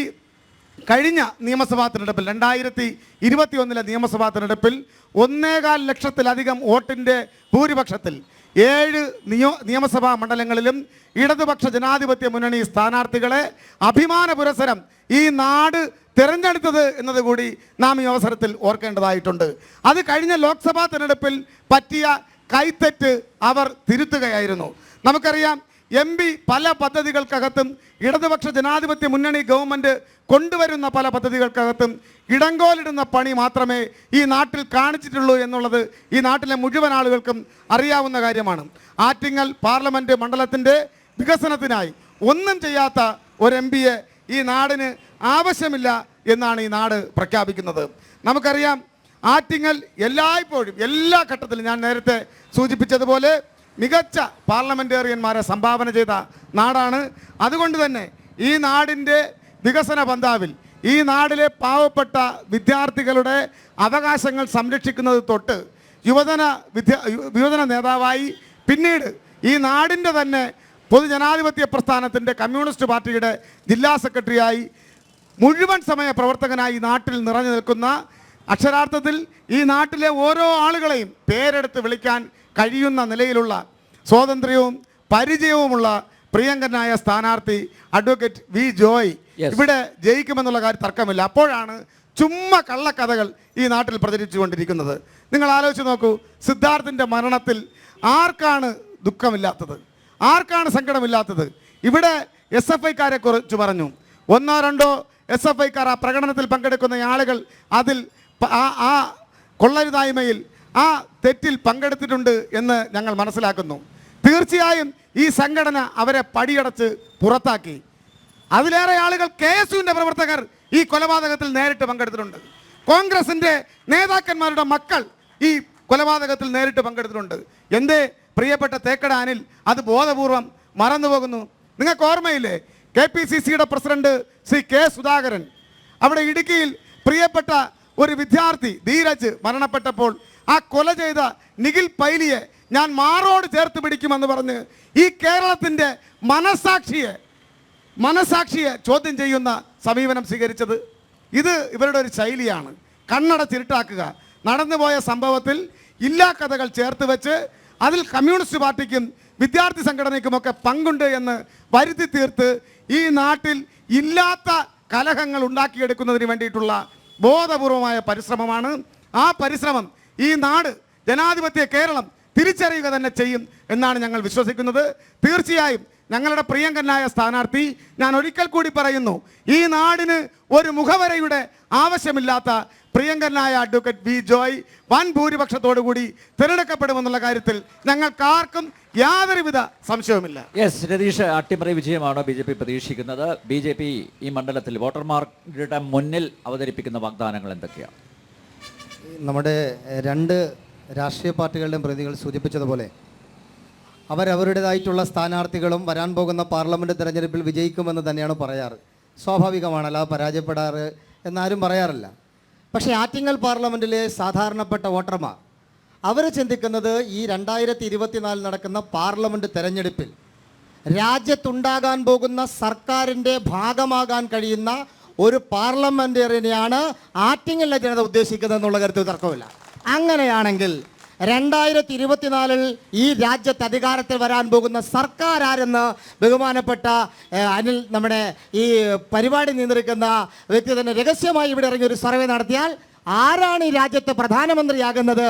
കഴിഞ്ഞ നിയമസഭാ തിരഞ്ഞെടുപ്പിൽ 2021 നിയമസഭാ തിരഞ്ഞെടുപ്പിൽ 1.25 ലക്ഷത്തിലധികം വോട്ടിൻ്റെ ഭൂരിപക്ഷത്തിൽ 7 നിയമസഭാ മണ്ഡലങ്ങളിലും ഇടതുപക്ഷ ജനാധിപത്യ മുന്നണി സ്ഥാനാർത്ഥികളെ അഭിമാന പുരസ്സരം ഈ നാട് തിരഞ്ഞെടുത്തത് എന്നതുകൂടി നാം ഈ അവസരത്തിൽ ഓർക്കേണ്ടതായിട്ടുണ്ട്. അത് കഴിഞ്ഞ ലോക്സഭാ തിരഞ്ഞെടുപ്പിൽ പറ്റിയ കൈത്തെറ്റ് അവർ തിരുത്തുകയായിരുന്നു. നമുക്കറിയാം, MP പല പദ്ധതികൾക്കകത്തും ഇടതുപക്ഷ ജനാധിപത്യ മുന്നണി ഗവൺമെൻറ് കൊണ്ടുവരുന്ന പല പദ്ധതികൾക്കകത്തും ഇടങ്കോലിടുന്ന പണി മാത്രമേ ഈ നാട്ടിൽ കാണിച്ചിട്ടുള്ളൂ എന്നുള്ളത് ഈ നാട്ടിലെ മുഴുവൻ ആളുകൾക്കും അറിയാവുന്ന കാര്യമാണ്. ആറ്റിങ്ങൽ പാർലമെൻറ്റ് മണ്ഡലത്തിൻ്റെ വികസനത്തിനായി ഒന്നും ചെയ്യാത്ത ഒരു MP-യെ ഈ നാടിന് ആവശ്യമില്ല എന്നാണ് ഈ നാട് പ്രഖ്യാപിക്കുന്നത്. നമുക്കറിയാം, ആറ്റിങ്ങൽ എല്ലായ്പ്പോഴും എല്ലാ ഘട്ടത്തിലും ഞാൻ നേരത്തെ സൂചിപ്പിച്ചതുപോലെ മികച്ച പാർലമെൻറ്റേറിയന്മാരെ സംഭാവന ചെയ്ത നാടാണ്. അതുകൊണ്ട് തന്നെ ഈ നാടിൻ്റെ വികസന പന്താവിൽ ഈ നാടിലെ പാവപ്പെട്ട വിദ്യാർത്ഥികളുടെ അവകാശങ്ങൾ സംരക്ഷിക്കുന്നത് തൊട്ട് യുവജന നേതാവായി, പിന്നീട് ഈ നാടിൻ്റെ തന്നെ പൊതുജനാധിപത്യ പ്രസ്ഥാനത്തിൻ്റെ കമ്മ്യൂണിസ്റ്റ് പാർട്ടിയുടെ ജില്ലാ സെക്രട്ടറിയായി, മുഴുവൻ സമയ പ്രവർത്തകനായി നാട്ടിൽ നിറഞ്ഞു നിൽക്കുന്ന, അക്ഷരാർത്ഥത്തിൽ ഈ നാട്ടിലെ ഓരോ ആളുകളെയും പേരെടുത്ത് വിളിക്കാൻ കഴിയുന്ന നിലയിലുള്ള സ്വാതന്ത്ര്യവും പരിചയവുമുള്ള പ്രിയങ്കരനായ സ്ഥാനാർത്ഥി അഡ്വക്കേറ്റ് V. ജോയ് ഇവിടെ ജയിക്കുമെന്നുള്ള കാര്യം തർക്കമില്ല. അപ്പോഴാണ് ചുമ്മാ കള്ളക്കഥകൾ ഈ നാട്ടിൽ പ്രചരിച്ചുകൊണ്ടിരിക്കുന്നത്. നിങ്ങൾ ആലോചിച്ച് നോക്കൂ, സിദ്ധാർത്ഥിൻ്റെ മരണത്തിൽ ആർക്കാണ് ദുഃഖമില്ലാത്തത്? ആർക്കാണ് സങ്കടമില്ലാത്തത്? ഇവിടെ SFI-ക്കാരെ കുറിച്ച് പറഞ്ഞു. 1-2 SFI-ക്കാർ ആ പ്രകടനത്തിൽ പങ്കെടുക്കുന്ന ആളുകൾ അതിൽ ആ കൊള്ളരുതായ്മയിൽ, ആ തെറ്റിൽ പങ്കെടുത്തിട്ടുണ്ട് എന്ന് ഞങ്ങൾ മനസ്സിലാക്കുന്നു. തീർച്ചയായും ഈ സംഘടന അവരെ പടിയടച്ച് പുറത്താക്കി. അതിലേറെ ആളുകൾ KSUവിൻ്റെ പ്രവർത്തകർ ഈ കൊലപാതകത്തിൽ നേരിട്ട് പങ്കെടുത്തിട്ടുണ്ട്. കോൺഗ്രസിൻ്റെ നേതാക്കന്മാരുടെ മക്കൾ ഈ കൊലപാതകത്തിൽ നേരിട്ട് പങ്കെടുത്തിട്ടുണ്ട്. എന്തേ പ്രിയപ്പെട്ട തേക്കട അനിൽ അത് ബോധപൂർവം മറന്നുപോകുന്നു? നിങ്ങൾക്ക് ഓർമ്മയില്ലേ, KPCCയുടെ പ്രസിഡന്റ് ശ്രീ K. സുധാകരൻ, അവിടെ ഇടുക്കിയിൽ പ്രിയപ്പെട്ട ഒരു വിദ്യാർത്ഥി ധീരജ് മരണപ്പെട്ടപ്പോൾ ആ കൊല ചെയ്ത നിഖിൽ പൈലിയെ ഞാൻ മാറോട് ചേർത്ത് പിടിക്കുമെന്ന് പറഞ്ഞ് ഈ കേരളത്തിൻ്റെ മനസാക്ഷിയെ ചോദ്യം ചെയ്യുന്ന സമീപനം സ്വീകരിച്ചത്. ഇത് ഇവരുടെ ഒരു ശൈലിയാണ്. കണ്ണടച്ചിരുട്ടാക്കുക. നടന്നുപോയ സംഭവത്തിൽ ഇല്ലാ കഥകൾ ചേർത്ത് വെച്ച് അതിൽ കമ്മ്യൂണിസ്റ്റ് പാർട്ടിക്കും വിദ്യാർത്ഥി സംഘടനയ്ക്കുമൊക്കെ പങ്കുണ്ട് എന്ന് വരുത്തി തീർത്ത് ഈ നാട്ടിൽ ഇല്ലാത്ത കലഹങ്ങൾ ഉണ്ടാക്കിയെടുക്കുന്നതിന് വേണ്ടിയിട്ടുള്ള ബോധപൂർവമായ പരിശ്രമമാണ്. ആ പരിശ്രമം ഈ നാട്, ജനാധിപത്യ കേരളം തിരിച്ചറിയുക തന്നെ ചെയ്യും എന്നാണ് ഞങ്ങൾ വിശ്വസിക്കുന്നത്. തീർച്ചയായും ഞങ്ങളുടെ പ്രിയങ്കരനായ സ്ഥാനാർത്ഥി, ഞാൻ ഒരിക്കൽ കൂടി പറയുന്നു, ഈ നാടിന് ഒരു മുഖവരയുടെ ആവശ്യമില്ലാത്ത പ്രിയങ്കരനായ അഡ്വക്കേറ്റ് വി ജോയ് വൻ ഭൂരിപക്ഷത്തോടു കൂടി തിരഞ്ഞെടുക്കപ്പെടുമെന്നുള്ള കാര്യത്തിൽ ഞങ്ങൾക്കാർക്കും യാതൊരുവിധ സംശയവുമില്ല. യെസ്, രതീഷ്, അട്ടിമറി വിജയമാണോ BJP പ്രതീക്ഷിക്കുന്നത്? BJP ഈ മണ്ഡലത്തിൽ വോട്ടർമാരുടെ മുന്നിൽ അവതരിപ്പിക്കുന്ന വാഗ്ദാനങ്ങൾ എന്തൊക്കെയാണ്? നമ്മുടെ രണ്ട് രാഷ്ട്രീയ പാർട്ടികളുടെയും പ്രതിനിധികൾ സൂചിപ്പിച്ചതുപോലെ അവരവരുടേതായിട്ടുള്ള സ്ഥാനാർത്ഥികളും വരാൻ പോകുന്ന പാർലമെൻറ്റ് തെരഞ്ഞെടുപ്പിൽ വിജയിക്കുമെന്ന് തന്നെയാണ് പറയാറ്. സ്വാഭാവികമാണ്, അല്ലാതെ പരാജയപ്പെടാറ് എന്നാരും പറയാറില്ല. പക്ഷേ ആറ്റിങ്ങൽ പാർലമെൻറ്റിലെ സാധാരണപ്പെട്ട വോട്ടർമാർ അവർ ചിന്തിക്കുന്നത് ഈ 2024 നടക്കുന്ന പാർലമെൻറ്റ് തെരഞ്ഞെടുപ്പിൽ രാജ്യത്തുണ്ടാകാൻ പോകുന്ന സർക്കാരിൻ്റെ ഭാഗമാകാൻ കഴിയുന്ന ഒരു പാർലമെൻറ്റേറിയനെയാണ് ആറ്റിങ്ങലിലെ ജനത ഉദ്ദേശിക്കുന്നത് എന്നുള്ള കാര്യത്തിൽ തർക്കമില്ല. അങ്ങനെയാണെങ്കിൽ 2024 ഈ രാജ്യത്ത് അധികാരത്തിൽ വരാൻ പോകുന്ന സർക്കാർ ആരെന്ന് ബഹുമാനപ്പെട്ട അനിൽ, നമ്മുടെ ഈ പരിപാടി നിയന്ത്രിക്കുന്ന വ്യക്തി തന്നെ രഹസ്യമായി ഇവിടെ ഇറങ്ങി ഒരു സർവേ നടത്തിയാൽ ആരാണ് ഈ രാജ്യത്ത് പ്രധാനമന്ത്രിയാകുന്നത്,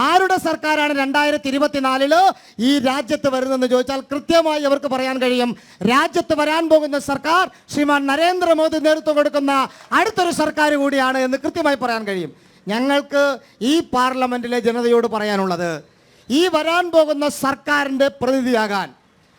ആരുടെ സർക്കാരാണ് 2024 ഈ രാജ്യത്ത് വരുന്നതെന്ന് ചോദിച്ചാൽ കൃത്യമായി അവർക്ക് പറയാൻ കഴിയും. രാജ്യത്ത് വരാൻ പോകുന്ന സർക്കാർ ശ്രീമാൻ നരേന്ദ്രമോദി നേതൃത്വം കൊടുക്കുന്ന അടുത്തൊരു സർക്കാർ കൂടിയാണ് എന്ന് കൃത്യമായി പറയാൻ കഴിയും. ഞങ്ങൾക്ക് ഈ പാർലമെൻറ്റിലെ ജനതയോട് പറയാനുള്ളത്, ഈ വരാൻ പോകുന്ന സർക്കാരിൻ്റെ പ്രതിനിധിയാകാൻ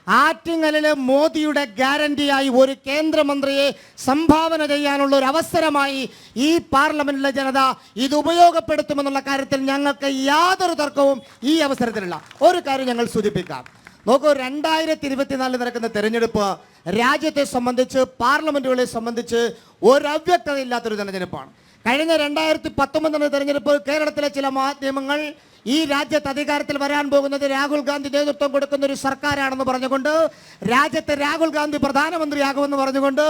ആറ്റിങ്ങലിലെ മോദിയുടെ ഗ്യാരണ്ടിയായി ഒരു കേന്ദ്രമന്ത്രിയെ സംഭാവന ചെയ്യാനുള്ള ഒരു അവസരമായി ഈ പാർലമെന്റിലെ ജനത ഇത് ഉപയോഗപ്പെടുത്തുമെന്നുള്ള കാര്യത്തിൽ ഞങ്ങൾക്ക് യാതൊരു തർക്കവും ഈ അവസരത്തിലില്ല. ഒരു കാര്യം ഞങ്ങൾ സൂചിപ്പിക്കാം. നോക്കൂ, 2024 നടക്കുന്ന തെരഞ്ഞെടുപ്പ് രാജ്യത്തെ സംബന്ധിച്ച്, പാർലമെന്റുകളെ സംബന്ധിച്ച് ഒരു അവ്യക്തതയില്ലാത്തൊരു തെരഞ്ഞെടുപ്പാണ്. കഴിഞ്ഞ 2019 തെരഞ്ഞെടുപ്പ് കേരളത്തിലെ ചില മാധ്യമങ്ങൾ ഈ രാജ്യത്ത് അധികാരത്തിൽ വരാൻ പോകുന്നത് രാഹുൽ ഗാന്ധി നേതൃത്വം കൊടുക്കുന്ന ഒരു സർക്കാരാണെന്ന് പറഞ്ഞുകൊണ്ട്, രാജ്യത്തെ രാഹുൽ ഗാന്ധി പ്രധാനമന്ത്രിയാകുമെന്ന് പറഞ്ഞുകൊണ്ട്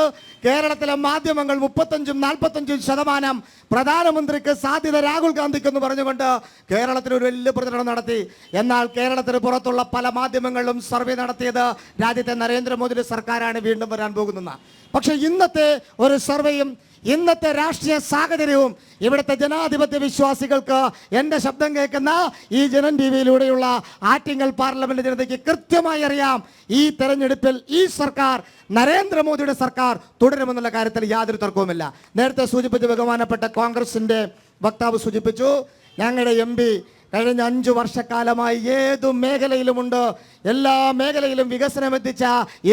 കേരളത്തിലെ മാധ്യമങ്ങൾ 35-45% പ്രധാനമന്ത്രിക്ക് സാധ്യത രാഹുൽ ഗാന്ധിക്കെന്ന് പറഞ്ഞുകൊണ്ട് കേരളത്തിൽ ഒരു വലിയ പ്രചരണം നടത്തി. എന്നാൽ കേരളത്തിന് പുറത്തുള്ള പല മാധ്യമങ്ങളിലും സർവേ നടത്തിയത് രാജ്യത്തെ നരേന്ദ്രമോദിയുടെ സർക്കാരാണ് വീണ്ടും വരാൻ പോകുന്നത്. പക്ഷേ ഇന്നത്തെ ഒരു സർവേയും ഇന്നത്തെ രാഷ്ട്രീയ സാഹചര്യവും ഇവിടുത്തെ ജനാധിപത്യ വിശ്വാസികൾക്ക്, എൻ്റെ ശബ്ദം കേൾക്കുന്ന ഈ ജനൻ ടിവിയിലൂടെയുള്ള ആറ്റിങ്ങൽ പാർലമെന്റ് ജനതയ്ക്ക് കൃത്യമായി അറിയാം, ഈ തെരഞ്ഞെടുപ്പിൽ ഈ സർക്കാർ, നരേന്ദ്രമോദിയുടെ സർക്കാർ തുടരുമെന്നുള്ള കാര്യത്തിൽ യാതൊരു തർക്കവുമില്ല. നേരത്തെ സൂചിപ്പിച്ച ബഹുമാനപ്പെട്ട കോൺഗ്രസിൻ്റെ വക്താവ് സൂചിപ്പിച്ചു, ഞങ്ങളുടെ MP കഴിഞ്ഞ 5 വർഷക്കാലമായി ഏതു മേഖലയിലുമുണ്ട്, എല്ലാ മേഖലയിലും വികസനം എത്തിച്ച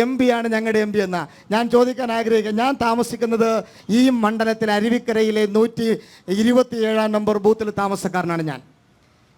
MP ആണ് ഞങ്ങളുടെ MP എന്ന് ഞാൻ ചോദിക്കാൻ ആഗ്രഹിക്കുക. ഞാൻ താമസിക്കുന്നത് ഈ മണ്ഡലത്തിൽ അരുവിക്കരയിലെ 127 നമ്പർ ബൂത്തിൽ താമസക്കാരനാണ് ഞാൻ.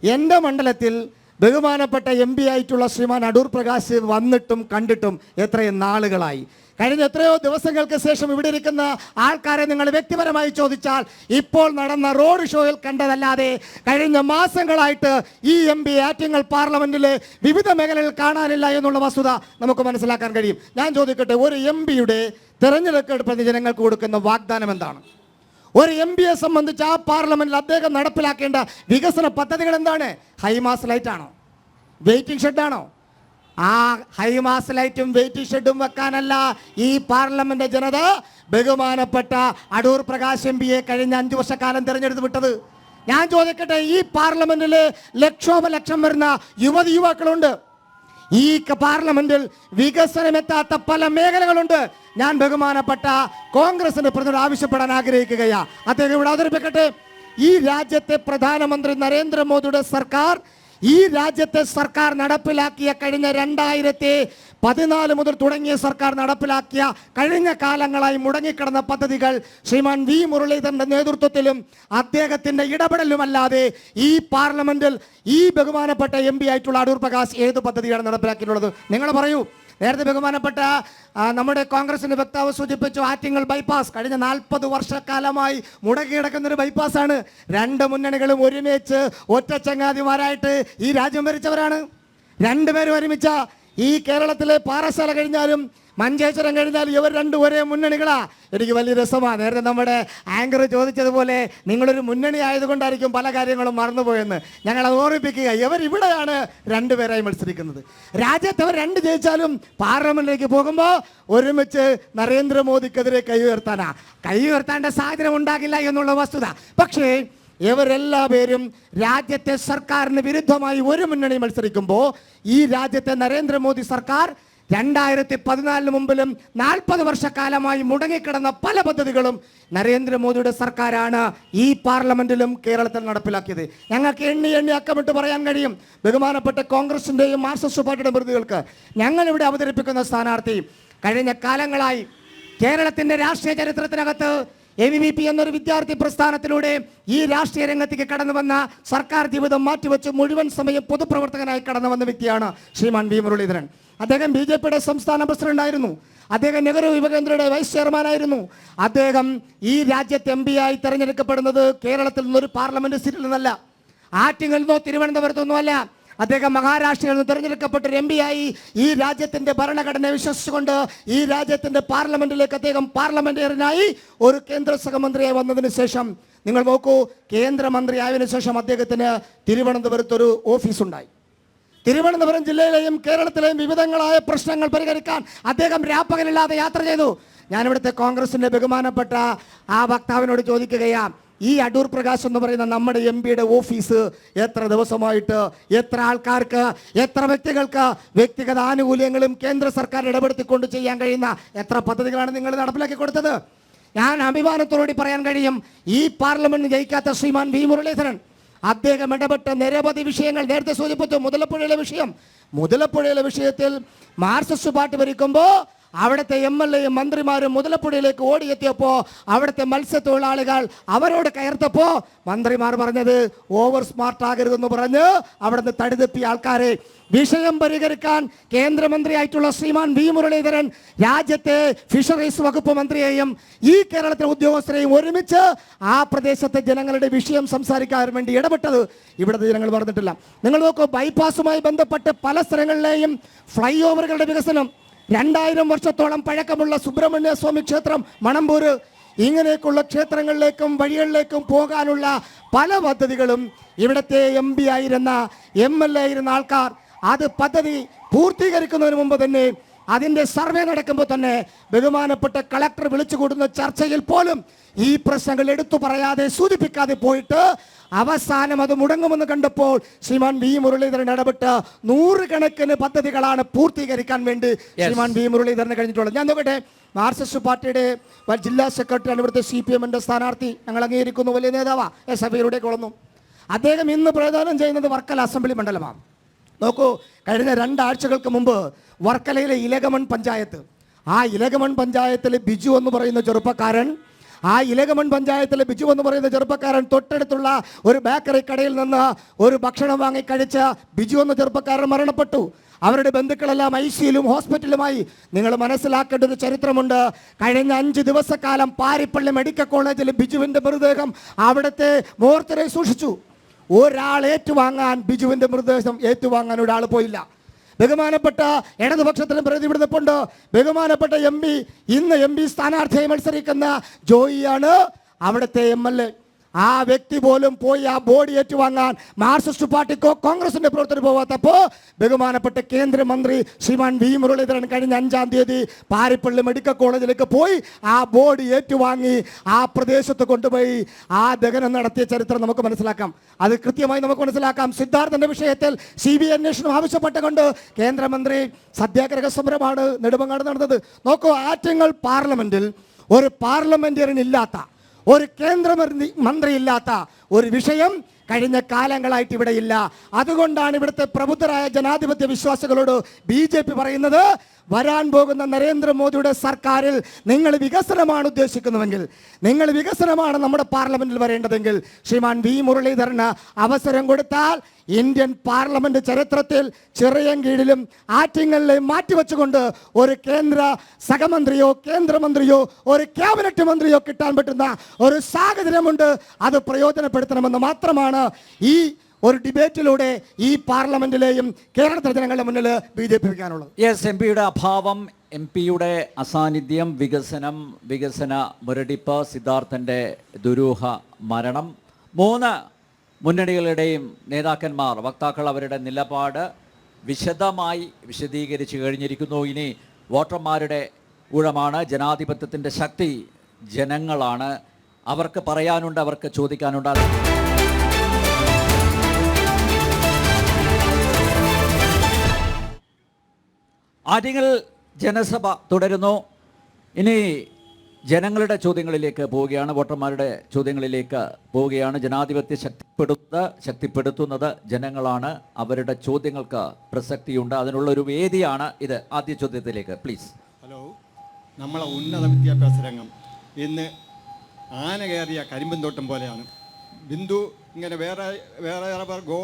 എൻ്റെ മണ്ഡലത്തിൽ ബഹുമാനപ്പെട്ട MP ആയിട്ടുള്ള ശ്രീമാൻ അടൂർ പ്രകാശ് വന്നിട്ടും കണ്ടിട്ടും എത്രയും നാളുകളായി. കഴിഞ്ഞ എത്രയോ ദിവസങ്ങൾക്ക് ശേഷം ഇവിടെ ഇരിക്കുന്ന ആൾക്കാരെ നിങ്ങൾ വ്യക്തിപരമായി ചോദിച്ചാൽ ഇപ്പോൾ നടന്ന റോഡ് ഷോയിൽ കണ്ടതല്ലാതെ കഴിഞ്ഞ മാസങ്ങളായിട്ട് ഈ MP ആറ്റിങ്ങൽ പാർലമെന്റിലെ വിവിധ മേഖലകളിൽ കാണാനില്ല എന്നുള്ള വസ്തുത നമുക്ക് മനസ്സിലാക്കാൻ കഴിയും. ഞാൻ ചോദിക്കട്ടെ, ഒരു MPയുടെ തെരഞ്ഞെടുക്കപ്പെടുന്ന ജനങ്ങൾക്ക് കൊടുക്കുന്ന വാഗ്ദാനം എന്താണ്? ഒരു MPയെ സംബന്ധിച്ച് ആ പാർലമെന്റിൽ അദ്ദേഹം നടപ്പിലാക്കേണ്ട വികസന പദ്ധതികൾ എന്താണ്? ഹൈമാസ് ലൈറ്റ് ആണോ? വെയിറ്റിംഗ് ഷെഡാണോ? ആ ഹൈമാസ് ലൈറ്റും വെയിറ്റിംഗ് ഷെഡും വെക്കാനല്ല ഈ പാർലമെന്റ് ജനത ബഹുമാനപ്പെട്ട അടൂർ പ്രകാശ് MPയെ കഴിഞ്ഞ 5 വർഷക്കാലം തിരഞ്ഞെടുത്ത് വിട്ടത്. ഞാൻ ചോദിക്കട്ടെ, ഈ പാർലമെന്റിൽ ലക്ഷോപലക്ഷം വരുന്ന യുവാക്കളുണ്ട്. ഈ പാർലമെന്റിൽ വികസനമെത്താത്ത പല മേഖലകളുണ്ട്. ഞാൻ ബഹുമാനപ്പെട്ട കോൺഗ്രസിന്റെ പ്രതിനിധി ആവശ്യപ്പെടാൻ ആഗ്രഹിക്കുകയാ, അദ്ദേഹം ഇവിടെ അവതരിപ്പിക്കട്ടെ. ഈ രാജ്യത്തെ പ്രധാനമന്ത്രി നരേന്ദ്രമോദിയുടെ സർക്കാർ, ഈ രാജ്യത്തെ സർക്കാർ നടപ്പിലാക്കിയ കഴിഞ്ഞ 2014 മുതൽ തുടങ്ങിയ സർക്കാർ നടപ്പിലാക്കിയ കഴിഞ്ഞ കാലങ്ങളായി മുടങ്ങിക്കിടന്ന പദ്ധതികൾ ശ്രീമാൻ V മുരളീധരന്റെ നേതൃത്വത്തിലും അദ്ദേഹത്തിന്റെ ഇടപെടലുമല്ലാതെ ഈ പാർലമെന്റിൽ ഈ ബഹുമാനപ്പെട്ട MP ആയിട്ടുള്ള അടൂർ പ്രകാശ് ഏത് പദ്ധതിയാണ് നടപ്പിലാക്കിയിട്ടുള്ളത്? നിങ്ങൾ പറയൂ. നേരത്തെ ബഹുമാനപ്പെട്ട നമ്മുടെ കോൺഗ്രസിന്റെ വക്താവ് സൂചിപ്പിച്ചു, ആറ്റിങ്ങൽ ബൈപ്പാസ് കഴിഞ്ഞ 40 വർഷക്കാലമായി മുടങ്ങിക്കിടക്കുന്നൊരു ബൈപ്പാസാണ്. രണ്ട് മുന്നണികളും ഒരുമിച്ച് ഒറ്റ ചങ്ങാതിമാരായിട്ട് ഈ രാജ്യം ഭരിച്ചവരാണ്. രണ്ടുപേരും ഒരുമിച്ച ഈ കേരളത്തിലെ പാറശാല കഴിഞ്ഞാലും മഞ്ചേശ്വരം കഴിഞ്ഞാലും ഇവർ രണ്ടും ഒരേ മുന്നണികളാ. എനിക്ക് വലിയ രസമാണ്. നേരത്തെ നമ്മുടെ ആങ്കർ ചോദിച്ചതുപോലെ നിങ്ങളൊരു മുന്നണി ആയതുകൊണ്ടായിരിക്കും പല കാര്യങ്ങളും മറന്നുപോയെന്ന്. ഞങ്ങളത് ഓർമ്മിപ്പിക്കുക, ഇവർ ഇവിടെയാണ് രണ്ടുപേരായി മത്സരിക്കുന്നത്. രാജ്യത്ത് അവർ രണ്ട് ജയിച്ചാലും പാർലമെന്റിലേക്ക് പോകുമ്പോൾ ഒരുമിച്ച് നരേന്ദ്രമോദിക്കെതിരെ കൈ ഉയർത്തേണ്ട സാഹചര്യം ഉണ്ടാകില്ല എന്നുള്ള വസ്തുത. പക്ഷേ ഇവരെല്ലാ പേരും രാജ്യത്തെ സർക്കാരിന് വിരുദ്ധമായി ഒരു മുന്നണി മത്സരിക്കുമ്പോൾ ഈ രാജ്യത്തെ നരേന്ദ്രമോദി സർക്കാർ 2014 മുമ്പിലും 40 വർഷക്കാലമായി മുടങ്ങിക്കിടന്ന പല പദ്ധതികളും നരേന്ദ്രമോദിയുടെ സർക്കാരാണ് ഈ പാർലമെന്റിലും കേരളത്തിൽ നടപ്പിലാക്കിയത്. ഞങ്ങൾക്ക് എണ്ണി അക്കമിട്ട് പറയാൻ കഴിയും. ബഹുമാനപ്പെട്ട കോൺഗ്രസിന്റെയും മാർക്സിസ്റ്റ് പാർട്ടിയുടെ പ്രതിനിധികൾക്ക് ഞങ്ങളിവിടെ അവതരിപ്പിക്കുന്ന സ്ഥാനാർത്ഥി കഴിഞ്ഞ കാലങ്ങളായി കേരളത്തിന്റെ രാഷ്ട്രീയ ചരിത്രത്തിനകത്ത് ABVP എന്നൊരു വിദ്യാർത്ഥി പ്രസ്ഥാനത്തിലൂടെ ഈ രാഷ്ട്രീയ രംഗത്തേക്ക് കടന്നു വന്ന, സർക്കാർ ജീവിതം മാറ്റിവെച്ച് മുഴുവൻ സമയം പൊതുപ്രവർത്തകനായി കടന്നു വന്ന വ്യക്തിയാണ് ശ്രീമാൻ വി മുരളീധരൻ. അദ്ദേഹം BJPയുടെ സംസ്ഥാന പ്രസിഡന്റായിരുന്നു. അദ്ദേഹം നെഹ്റു യുവകേന്ദ്രയുടെ വൈസ് ചെയർമാനായിരുന്നു. അദ്ദേഹം ഈ രാജ്യത്തെ MP ആയി തെരഞ്ഞെടുക്കപ്പെടുന്നത് കേരളത്തിൽ നിന്നൊരു പാർലമെന്റ് സീറ്റിൽ നിന്നല്ല, ആറ്റിങ്ങൽ നിന്നോ തിരുവനന്തപുരത്തു നിന്നുമല്ല. അദ്ദേഹം മഹാരാഷ്ട്രയിൽ നിന്ന് തെരഞ്ഞെടുക്കപ്പെട്ടൊരു MP ആയി ഈ രാജ്യത്തിന്റെ ഭരണഘടനയെ വിശ്വസിച്ചുകൊണ്ട് ഈ രാജ്യത്തിന്റെ പാർലമെന്റിലേക്ക് അദ്ദേഹം പാർലമെന്റേറിയനായി ഒരു കേന്ദ്ര സഹമന്ത്രിയായി വന്നതിന് ശേഷം നിങ്ങൾ നോക്കൂ, കേന്ദ്രമന്ത്രിയായതിനു ശേഷം അദ്ദേഹത്തിന് തിരുവനന്തപുരത്തൊരു ഓഫീസുണ്ടായി. തിരുവനന്തപുരം ജില്ലയിലെയും കേരളത്തിലെയും വിവിധങ്ങളായ പ്രശ്നങ്ങൾ പരിഹരിക്കാൻ അദ്ദേഹം രാപ്പകലില്ലാതെ യാത്ര ചെയ്തു. ഞാനിവിടുത്തെ കോൺഗ്രസിന്റെ ബഹുമാനപ്പെട്ട ആ വക്താവിനോട് ചോദിക്കുകയാണ്, ഈ അടൂർ പ്രകാശ് എന്ന് പറയുന്ന നമ്മുടെ MP-യുടെ ഓഫീസ് എത്ര ദിവസമായിട്ട് എത്ര ആൾക്കാർക്ക് എത്ര വ്യക്തികൾക്ക് വ്യക്തിഗത ആനുകൂല്യങ്ങളും കേന്ദ്ര സർക്കാർ ഇടപെടുത്തിക്കൊണ്ട് ചെയ്യാൻ കഴിയുന്ന എത്ര പദ്ധതികളാണ് നിങ്ങൾ നടപ്പിലാക്കി കൊടുത്തത്? ഞാൻ അഭിമാനത്തോടുകൂടി പറയാൻ കഴിയും, ഈ പാർലമെന്റ് ജയിക്കാത്ത ശ്രീമാൻ വി മുരളീധരൻ അദ്ദേഹം ഇടപെട്ട നിരവധി വിഷയങ്ങൾ നേരത്തെ സൂചിപ്പിച്ചു. മുതലപ്പുഴയിലെ വിഷയത്തിൽ മാർക്സിസ്റ്റ് പാർട്ടി ഭരിക്കുമ്പോൾ അവിടുത്തെ MLA മന്ത്രിമാരും മുതലപ്പുഴയിലേക്ക് ഓടിയെത്തിയപ്പോൾ അവിടുത്തെ മത്സ്യത്തൊഴിലാളികൾ അവരോട് കയർത്തപ്പോൾ മന്ത്രിമാർ പറഞ്ഞത് ഓവർ സ്മാർട്ട് ആകരുതെന്ന് പറഞ്ഞ് അവിടുന്ന് തടിതെപ്പിയ ആൾക്കാരെ വിഷയം പരിഹരിക്കാൻ കേന്ദ്രമന്ത്രിയായിട്ടുള്ള ശ്രീമാൻ വി മുരളീധരൻ രാജ്യത്തെ ഫിഷറീസ് വകുപ്പ് മന്ത്രിയെയും ഈ കേരളത്തിലെ ഉദ്യോഗസ്ഥരെയും ഒരുമിച്ച് ആ പ്രദേശത്തെ ജനങ്ങളുടെ വിഷയം സംസാരിക്കാൻ വേണ്ടി ഇടപെട്ടത് ഇവിടുത്തെ ജനങ്ങൾ പറഞ്ഞിട്ടില്ല. നിങ്ങൾ നോക്കൂ, ബൈപ്പാസുമായി ബന്ധപ്പെട്ട് പല സ്ഥലങ്ങളിലെയും ഫ്ലൈ ഓവറുകളുടെ വികസനം, 2000 വർഷത്തോളം പഴക്കമുള്ള സുബ്രഹ്മണ്യ സ്വാമി ക്ഷേത്രം മണമ്പൂര്, ഇങ്ങനെയൊക്കെയുള്ള ക്ഷേത്രങ്ങളിലേക്കും വഴികളിലേക്കും പോകാനുള്ള പല പദ്ധതികളും ഇവിടുത്തെ MP ആയിരുന്ന MLA ആയിരുന്ന ആൾക്കാർ അത് പദ്ധതി പൂർത്തീകരിക്കുന്നതിന് മുമ്പ് തന്നെ അതിൻ്റെ സർവേ നടക്കുമ്പോൾ തന്നെ ബഹുമാനപ്പെട്ട കളക്ടർ വിളിച്ചു കൂടുന്ന ചർച്ചയിൽ പോലും ഈ പ്രശ്നങ്ങൾ എടുത്തു പറയാതെ സൂചിപ്പിക്കാതെ പോയിട്ട് അവസാനം അത് മുടങ്ങുമെന്ന് കണ്ടപ്പോൾ ശ്രീമാൻ വി മുരളീധരൻ ഇടപെട്ട് 100 കണക്കിന് പദ്ധതികളാണ് പൂർത്തീകരിക്കാൻ വേണ്ടി ശ്രീമാൻ വി മുരളീധരന് കഴിഞ്ഞിട്ടുള്ളത്. ഞാൻ നോക്കട്ടെ, മാർക്സിസ്റ്റ് പാർട്ടിയുടെ ജില്ലാ സെക്രട്ടറിയാണ് ഇവിടുത്തെ CPM-ന്റെ സ്ഥാനാർത്ഥി. ഞങ്ങൾ അംഗീകരിക്കുന്നു, വലിയ നേതാവാ, SFIയുടെ കൊളന്നു. അദ്ദേഹം ഇന്ന് പ്രദാനം ചെയ്യുന്നത് വർക്കല അസംബ്ലി മണ്ഡലമാണ്. നോക്കൂ, കഴിഞ്ഞ 2 ആഴ്ചകൾക്ക് മുമ്പ് വർക്കലയിലെ ഇലകമൺ പഞ്ചായത്ത്, ആ ഇലകമൺ പഞ്ചായത്തിലെ ബിജു എന്ന് പറയുന്ന ചെറുപ്പക്കാരൻ തൊട്ടടുത്തുള്ള ഒരു ബേക്കറി കടയിൽ നിന്ന് ഒരു ഭക്ഷണം വാങ്ങി കഴിച്ച ബിജു എന്ന ചെറുപ്പക്കാരൻ മരണപ്പെട്ടു. അവരുടെ ബന്ധുക്കളെല്ലാം ICUയിലും ഹോസ്പിറ്റലുമായി. നിങ്ങൾ മനസ്സിലാക്കേണ്ട ഒരു ചരിത്രമുണ്ട്. കഴിഞ്ഞ 5 ദിവസക്കാലം പാരിപ്പള്ളി മെഡിക്കൽ കോളേജിൽ ബിജുവിൻ്റെ മൃതദേഹം അവിടുത്തെ മോർച്ചറിയിൽ സൂക്ഷിച്ചു. ഒരാൾ ഏറ്റുവാങ്ങാൻ, ബിജുവിൻ്റെ മൃതദേഹം ഏറ്റുവാങ്ങാൻ ഒരാൾ പോയില്ല. ബഹുമാനപ്പെട്ട ഇടതുപക്ഷത്തിലും പ്രതിനിധിപ്പെടുന്നുണ്ട്. ബഹുമാനപ്പെട്ട MP, ഇന്ന് MP സ്ഥാനാർത്ഥിയായി മത്സരിക്കുന്ന ജോയിയാണ് അവിടുത്തെ MLA. ആ വ്യക്തി പോലും പോയി ആ ബോഡി ഏറ്റുവാങ്ങാൻ മാർക്സിസ്റ്റ് പാർട്ടിക്കോ കോൺഗ്രസിന്റെ പ്രവർത്തകർ പോവാത്തപ്പോൾ ബഹുമാനപ്പെട്ട കേന്ദ്രമന്ത്രി ശ്രീമാൻ വി മുരളീധരൻ കഴിഞ്ഞ 5-ാം തീയതി പാരിപ്പള്ളി മെഡിക്കൽ കോളേജിലേക്ക് പോയി ആ ബോഡി ഏറ്റുവാങ്ങി ആ പ്രദേശത്ത് കൊണ്ടുപോയി ആ ദഹനം നടത്തിയ ചരിത്രം നമുക്ക് മനസ്സിലാക്കാം. അത് കൃത്യമായി നമുക്ക് മനസ്സിലാക്കാം. സിദ്ധാർത്ഥന്റെ വിഷയത്തിൽ CBI അന്വേഷണം ആവശ്യപ്പെട്ടുകൊണ്ട് കേന്ദ്രമന്ത്രി സത്യാഗ്രഹ സമരമാണ് നെടുമങ്ങാട് നടന്നത്. നോക്കൂ, ആറ്റിങ്ങൽ പാർലമെന്റിൽ ഒരു പാർലമെന്റേറിയൻ ഇല്ലാത്ത, ഒരു കേന്ദ്രമന്ത്രി ഇല്ലാത്ത ഒരു വിഷയം കഴിഞ്ഞ കാലങ്ങളായിട്ട് ഇവിടെ ഇല്ല. അതുകൊണ്ടാണ് ഇവിടുത്തെ പ്രബുദ്ധരായ ജനാധിപത്യ വിശ്വാസികളോട് BJP പറയുന്നത്, വരാൻ പോകുന്ന നരേന്ദ്രമോദിയുടെ സർക്കാരിൽ നിങ്ങൾ വികസനമാണ് ഉദ്ദേശിക്കുന്നുവെങ്കിൽ, നിങ്ങൾ വികസനമാണ് നമ്മുടെ പാർലമെന്റിൽ വരേണ്ടതെങ്കിൽ, ശ്രീമാൻ വി മുരളീധരന് അവസരം കൊടുത്താൽ ഇന്ത്യൻ പാർലമെന്റ് ചരിത്രത്തിൽ ചിറയൻകീഴിലും ആറ്റിങ്ങലിലെയും മാറ്റിവെച്ചുകൊണ്ട് ഒരു കേന്ദ്ര സഹമന്ത്രിയോ കേന്ദ്രമന്ത്രിയോ ഒരു ക്യാബിനറ്റ് മന്ത്രിയോ കിട്ടാൻ പറ്റുന്ന ഒരു സാഹചര്യമുണ്ട്. അത് പ്രയോജനപ്പെടുത്തണമെന്ന് മാത്രമാണ് ഈ ഒരു ഡിബേറ്റിലൂടെ ഈ പാർലമെന്റിലെയും കേരളത്തിലെ ജനങ്ങളുടെ മുന്നിൽ BJP വയ്ക്കാനുള്ളത്. യെസ്, എം പിയുടെ അഭാവം, എം പിയുടെ അസാന്നിധ്യം, വികസന മുരടിപ്പ്, സിദ്ധാർത്ഥൻ്റെ ദുരൂഹ മരണം, 3 മുന്നണികളുടെയും നേതാക്കന്മാർ, വക്താക്കൾ അവരുടെ നിലപാട് വിശദമായി വിശദീകരിച്ചു കഴിഞ്ഞിരിക്കുന്നു. ഇനി വോട്ടർമാരുടെ ഊഴമാണ്. ജനാധിപത്യത്തിൻ്റെ ശക്തി ജനങ്ങളാണ്. അവർക്ക് പറയാനുണ്ട്, അവർക്ക് ചോദിക്കാനുണ്ട്. ആറ്റിങ്ങൽ ജനസഭ തുടരുന്നു. ഇനി ജനങ്ങളുടെ ചോദ്യങ്ങളിലേക്ക് പോവുകയാണ്, വോട്ടർമാരുടെ ചോദ്യങ്ങളിലേക്ക് പോവുകയാണ്. ജനാധിപത്യം ശക്തിപ്പെടുത്തുന്നത് ജനങ്ങളാണ്. അവരുടെ ചോദ്യങ്ങൾക്ക് പ്രസക്തിയുണ്ട്. അതിനുള്ള ഒരു വേദിയാണ് ഇത്. ആദ്യ ചോദ്യത്തിലേക്ക് പ്ലീസ്. ഹലോ, നമ്മളെ ഉന്നത വിദ്യാഭ്യാസ രംഗം ഇന്ന് ആന കയറിയ കരിമ്പന്തോട്ടം പോലെയാണ്. ബിന്ദു ഇങ്ങനെ വേറെ go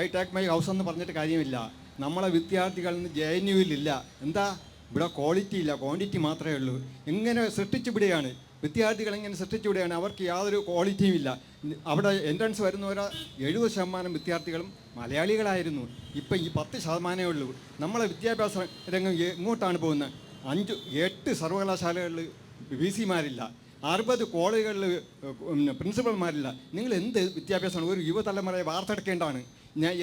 I take my house എന്ന് പറഞ്ഞിട്ട് കാര്യമില്ല. നമ്മളെ വിദ്യാർത്ഥികളിൽ നിന്ന് JNUവിലില്ല. എന്താ ഇവിടെ ക്വാളിറ്റി ഇല്ല, ക്വാണ്ടിറ്റി മാത്രമേ ഉള്ളൂ. ഇങ്ങനെ സൃഷ്ടിച്ചു വിടുകയാണ് വിദ്യാർത്ഥികൾ, ഇങ്ങനെ സൃഷ്ടിച്ചു വിടുകയാണ്. അവർക്ക് യാതൊരു ക്വാളിറ്റിയും ഇല്ല. അവിടെ എൻട്രൻസ് വരുന്നവരെ 70% വിദ്യാർത്ഥികളും മലയാളികളായിരുന്നു. ഇപ്പം ഈ 10% ഉള്ളൂ. നമ്മളെ വിദ്യാഭ്യാസ രംഗം എങ്ങോട്ടാണ് പോകുന്നത്? 5-8 സർവകലാശാലകളിൽ VC-മാരില്ല, 60 കോളേജുകളിൽ പ്രിൻസിപ്പൽമാരില്ല. നിങ്ങൾ എന്ത് വിദ്യാഭ്യാസമാണ്? ഒരു യുവതലമുറയെ വാർത്തെടുക്കേണ്ടതാണ്.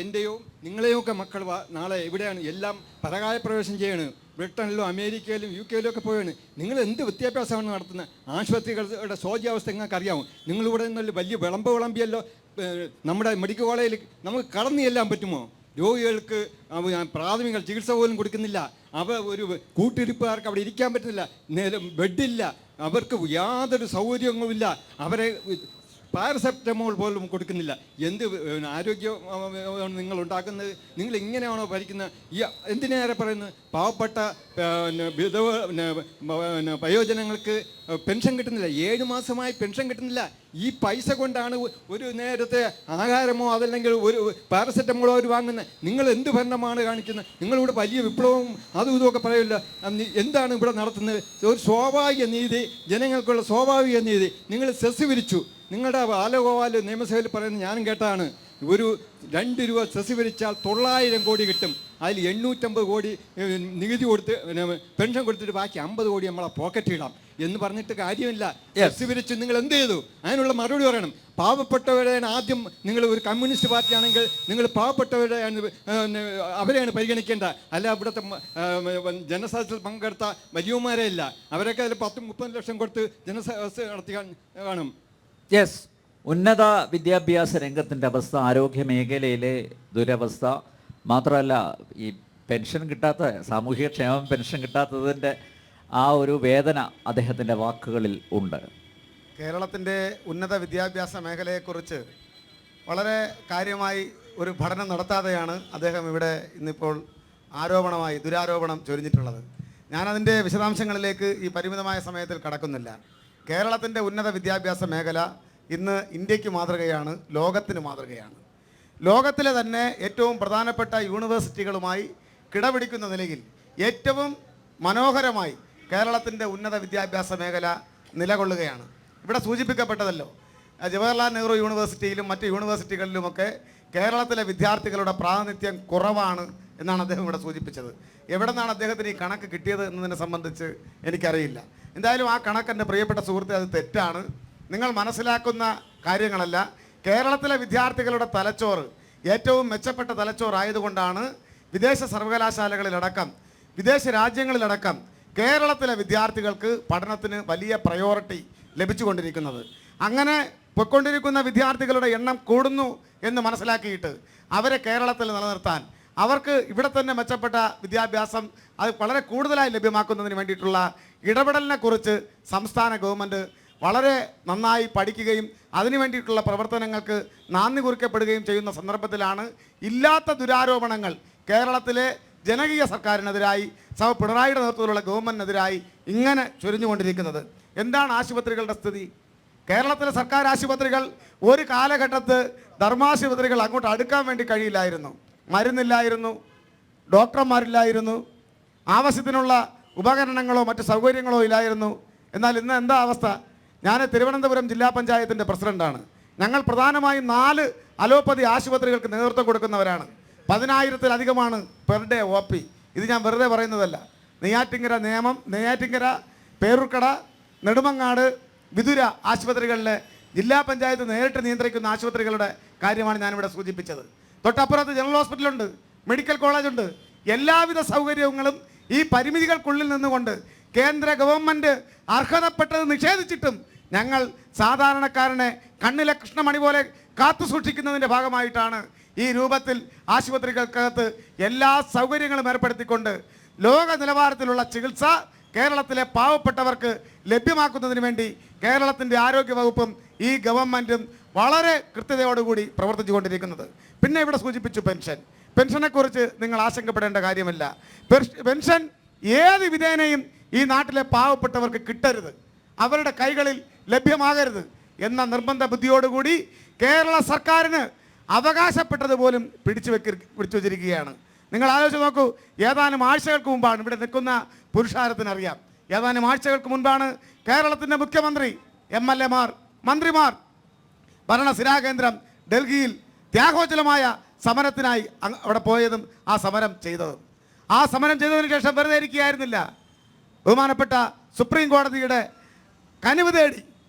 എൻ്റെയോ നിങ്ങളെയോ ഒക്കെ മക്കൾ നാളെ എവിടെയാണ്? എല്ലാം പരകായ പ്രവേശം ചെയ്യാണ്. ബ്രിട്ടനിലും അമേരിക്കയിലും UK ഒക്കെ പോയാണ്. നിങ്ങൾ എന്ത് വിദ്യാഭ്യാസമാണ് നടത്തുന്നത്? ആശുപത്രികളുടെ ശോച്യാവസ്ഥ നിങ്ങൾക്ക് അറിയാമോ? നിങ്ങളിവിടെ നിന്നൊരു വലിയ വിളമ്പിയല്ലോ. നമ്മുടെ മെഡിക്കൽ കോളേജിൽ നമുക്ക് കടന്നു ചെല്ലാൻ പറ്റുമോ? രോഗികൾക്ക് പ്രാഥമിക ചികിത്സ പോലും കൊടുക്കുന്നില്ല. ഒരു കൂട്ടിരിപ്പുകാർക്ക് അവിടെ ഇരിക്കാൻ പറ്റുന്നില്ല. ബെഡില്ല. അവർക്ക് യാതൊരു സൗകര്യങ്ങളുമില്ല. അവരെ പാരസെറ്റമോൾ പോലും കൊടുക്കുന്നില്ല. എന്ത് ആരോഗ്യം നിങ്ങൾ ഉണ്ടാക്കുന്നത്? നിങ്ങൾ ഇങ്ങനെയാണോ ഭരിക്കുന്നത്? ഈ എന്തിനേറെ പറയുന്നത്? പാവപ്പെട്ട വിധവ വയോജനങ്ങൾക്ക് പെൻഷൻ കിട്ടുന്നില്ല. 7 മാസമായി പെൻഷൻ കിട്ടുന്നില്ല. ഈ പൈസ കൊണ്ടാണ് ഒരു നേരത്തെ ആഹാരമോ അതല്ലെങ്കിൽ ഒരു പാരസെറ്റമോളോ അവർ വാങ്ങുന്നത്. നിങ്ങൾ എന്ത് ഭരണമാണ് കാണിക്കുന്നത്? നിങ്ങളിവിടെ വലിയ വിപ്ലവവും അതും ഇതുമൊക്കെ പറയില്ല. എന്താണ് ഇവിടെ നടത്തുന്നത്? ഒരു സ്വാഭാവിക നീതി, ജനങ്ങൾക്കുള്ള സ്വാഭാവിക നീതി. നിങ്ങൾ സെസ് വിരിച്ചു. നിങ്ങളുടെ ബാലഗോപാൽ നിയമസഭയിൽ പറയുന്നത് ഞാനും കേട്ടതാണ്. ഒരു 2 രൂപ സെസ് വിരിച്ചാൽ 900 കോടി കിട്ടും. അതിൽ 850 കോടി നികുതി കൊടുത്ത് പെൻഷൻ കൊടുത്തിട്ട് ബാക്കി 50 കോടി നമ്മളെ പോക്കറ്റിടാം എന്ന് പറഞ്ഞിട്ട് കാര്യമില്ല. സെസ് വിരിച്ച് നിങ്ങൾ എന്ത് ചെയ്തു? അതിനുള്ള മറുപടി പറയണം. പാവപ്പെട്ടവരെയാണ് ആദ്യം. നിങ്ങൾ ഒരു കമ്മ്യൂണിസ്റ്റ് പാർട്ടിയാണെങ്കിൽ നിങ്ങൾ പാവപ്പെട്ടവരെയാണ്, അവരെയാണ് പരിഗണിക്കേണ്ട. അല്ല ഇവിടുത്തെ ജനസദസ്സിൽ പങ്കെടുത്ത വലിയമാരെ ഇല്ല. അവരൊക്കെ അതിൽ 10-30 ലക്ഷം കൊടുത്ത് ജനസദസ്സ് നടത്തി കാണും. യെസ്, ഉന്നത വിദ്യാഭ്യാസ രംഗത്തിൻ്റെ അവസ്ഥ, ആരോഗ്യ മേഖലയിലെ ദുരവസ്ഥ, മാത്രമല്ല ഈ പെൻഷൻ കിട്ടാത്ത, സാമൂഹികക്ഷേമം പെൻഷൻ കിട്ടാത്തതിൻ്റെ ആ ഒരു വേദന അദ്ദേഹത്തിൻ്റെ വാക്കുകളിൽ ഉണ്ട്. കേരളത്തിൻ്റെ ഉന്നത വിദ്യാഭ്യാസ മേഖലയെക്കുറിച്ച് വളരെ കാര്യമായി ഒരു പഠനം നടത്താതെയാണ് അദ്ദേഹം ഇവിടെ ഇന്നിപ്പോൾ ദുരാരോപണം ചൊരിഞ്ഞിട്ടുള്ളത്. ഞാനതിൻ്റെ വിശദാംശങ്ങളിലേക്ക് ഈ പരിമിതമായ സമയത്തിൽ കടക്കുന്നില്ല. കേരളത്തിൻ്റെ ഉന്നത വിദ്യാഭ്യാസ മേഖല ഇന്ന് ഇന്ത്യക്ക് മാതൃകയാണ്, ലോകത്തിന് മാതൃകയാണ്. ലോകത്തിലെ തന്നെ ഏറ്റവും പ്രധാനപ്പെട്ട യൂണിവേഴ്സിറ്റികളുമായി കിടപിടിക്കുന്ന നിലയിൽ ഏറ്റവും മനോഹരമായി കേരളത്തിൻ്റെ ഉന്നത വിദ്യാഭ്യാസ മേഖല നിലകൊള്ളുകയാണ്. ഇവിടെ സൂചിപ്പിക്കപ്പെട്ടതല്ലോ, ജവഹർലാൽ നെഹ്റു യൂണിവേഴ്സിറ്റിയിലും മറ്റ് യൂണിവേഴ്സിറ്റികളിലുമൊക്കെ കേരളത്തിലെ വിദ്യാർത്ഥികളുടെ പ്രാതിനിധ്യം കുറവാണ് എന്നാണ് അദ്ദേഹം ഇവിടെ സൂചിപ്പിച്ചത്. എവിടെ നിന്നാണ് അദ്ദേഹത്തിന് ഈ കണക്ക് കിട്ടിയത് എന്നതിനെ സംബന്ധിച്ച് എനിക്കറിയില്ല. എന്തായാലും ആ കണക്ക് എൻ്റെ പ്രിയപ്പെട്ട സുഹൃത്തെ അത് തെറ്റാണ്. നിങ്ങൾ മനസ്സിലാക്കുന്ന കാര്യങ്ങളല്ല. കേരളത്തിലെ വിദ്യാർത്ഥികളുടെ തലച്ചോറ് ഏറ്റവും മെച്ചപ്പെട്ട തലച്ചോറായതുകൊണ്ടാണ് വിദേശ സർവകലാശാലകളിലടക്കം വിദേശ രാജ്യങ്ങളിലടക്കം കേരളത്തിലെ വിദ്യാർത്ഥികൾക്ക് പഠനത്തിന് വലിയ പ്രയോറിറ്റി ലഭിച്ചുകൊണ്ടിരിക്കുന്നത്. അങ്ങനെ പൊയ്ക്കൊണ്ടിരിക്കുന്ന വിദ്യാർത്ഥികളുടെ എണ്ണം കൂടുന്നു എന്ന് മനസ്സിലാക്കിയിട്ട് അവരെ കേരളത്തിൽ നിലനിർത്താൻ, അവർക്ക് ഇവിടെ തന്നെ മെച്ചപ്പെട്ട വിദ്യാഭ്യാസം അത് വളരെ കൂടുതലായി ലഭ്യമാക്കുന്നതിന് വേണ്ടിയിട്ടുള്ള ഇടപെടലിനെ കുറിച്ച് സംസ്ഥാന ഗവൺമെൻറ് വളരെ നന്നായി പഠിക്കുകയും അതിനു വേണ്ടിയിട്ടുള്ള പ്രവർത്തനങ്ങൾക്ക് നാന്ദി കുറിക്കപ്പെടുകയും ചെയ്യുന്ന സന്ദർഭത്തിലാണ് ഇല്ലാത്ത ദുരാരോപണങ്ങൾ കേരളത്തിലെ ജനകീയ സർക്കാരിനെതിരായി പിണറായിയുടെ നേതൃത്വത്തിലുള്ള ഗവൺമെൻറ്റിനെതിരായി ഇങ്ങനെ ചൊരിഞ്ഞുകൊണ്ടിരിക്കുന്നത്? എന്താണ് ആശുപത്രികളുടെ സ്ഥിതി? കേരളത്തിലെ സർക്കാർ ആശുപത്രികൾ ഒരു കാലഘട്ടത്ത് ധർമാശുപത്രികൾ അങ്ങോട്ട് അടുക്കാൻ വേണ്ടി കഴിയില്ലായിരുന്നു. മരുന്നില്ലായിരുന്നു, ഡോക്ടർമാരില്ലായിരുന്നു, ആവശ്യത്തിനുള്ള ഉപകരണങ്ങളോ മറ്റ് സൗകര്യങ്ങളോ ഇല്ലായിരുന്നു. എന്നാൽ ഇന്ന് എന്താ അവസ്ഥ? ഞാൻ തിരുവനന്തപുരം ജില്ലാ പഞ്ചായത്തിൻ്റെ പ്രസിഡൻ്റാണ്. ഞങ്ങൾ പ്രധാനമായും 4 അലോപ്പതി ആശുപത്രികൾക്ക് നേതൃത്വം കൊടുക്കുന്നവരാണ്. 10,000-ലധികമാണ് പെർ ഡേ OP. ഇത് ഞാൻ വെറുതെ പറയുന്നതല്ല. നെയ്യാറ്റിങ്കര, പേരൂർക്കട, നെടുമങ്ങാട്, വിതുര ആശുപത്രികളിലെ ജില്ലാ പഞ്ചായത്ത് നേരിട്ട് നിയന്ത്രിക്കുന്ന ആശുപത്രികളുടെ കാര്യമാണ് ഞാനിവിടെ സൂചിപ്പിച്ചത്. തൊട്ടപ്പുറത്ത് ജനറൽ ഹോസ്പിറ്റലുണ്ട്, മെഡിക്കൽ കോളേജുണ്ട്. എല്ലാവിധ സൗകര്യങ്ങളും ഈ പരിമിതികൾക്കുള്ളിൽ നിന്നുകൊണ്ട് കേന്ദ്ര ഗവൺമെൻറ് അർഹതപ്പെട്ടത് നിഷേധിച്ചിട്ടും ഞങ്ങൾ സാധാരണക്കാരനെ കണ്ണിലെ കൃഷ്ണമണി പോലെ കാത്തു സൂക്ഷിക്കുന്നതിൻ്റെ ഭാഗമായിട്ടാണ് ഈ രൂപത്തിൽ ആശുപത്രികൾക്കകത്ത് എല്ലാ സൗകര്യങ്ങളും ഏർപ്പെടുത്തിക്കൊണ്ട് ലോക നിലവാരത്തിലുള്ള ചികിത്സ കേരളത്തിലെ പാവപ്പെട്ടവർക്ക് ലഭ്യമാക്കുന്നതിന് വേണ്ടി കേരളത്തിൻ്റെ ആരോഗ്യവകുപ്പും ഈ ഗവൺമെൻറ്റും വളരെ കൃത്യതയോടുകൂടി പ്രവർത്തിച്ചുകൊണ്ടിരിക്കുന്നത്. പിന്നെ ഇവിടെ സൂചിപ്പിച്ചു പെൻഷനെക്കുറിച്ച് നിങ്ങൾ ആശങ്കപ്പെടേണ്ട കാര്യമില്ല. പെൻഷൻ ഏത് വിധേനയും ഈ നാട്ടിലെ പാവപ്പെട്ടവർക്ക് കിട്ടരുത്, അവരുടെ കൈകളിൽ ലഭ്യമാകരുത് എന്ന നിർബന്ധ ബുദ്ധിയോടുകൂടി കേരള സർക്കാരിന് അവകാശപ്പെട്ടതുപോലും പിടിച്ചു വച്ചിരിക്കുകയാണ്. നിങ്ങൾ ആലോചിച്ച് നോക്കൂ, ഏതാനും ആഴ്ചകൾക്ക് മുമ്പാണ്, ഇവിടെ നിൽക്കുന്ന പുരുഷാരത്തിനറിയാം, ഏതാനും ആഴ്ചകൾക്ക് മുൻപാണ് കേരളത്തിൻ്റെ മുഖ്യമന്ത്രി, MLA മാർ, മന്ത്രിമാർ, ഭരണസിരാകേന്ദ്രം ഡൽഹിയിൽ ത്യാഗോജ്വലമായ സമരത്തിനായി അവിടെ പോയതും ആ സമരം ചെയ്തതും. ആ സമരം ചെയ്തതിന് ശേഷം വെറുതെ ഇരിക്കുകയായിരുന്നില്ല. ബഹുമാനപ്പെട്ട സുപ്രീം കോടതിയുടെ കനിവ് തേടി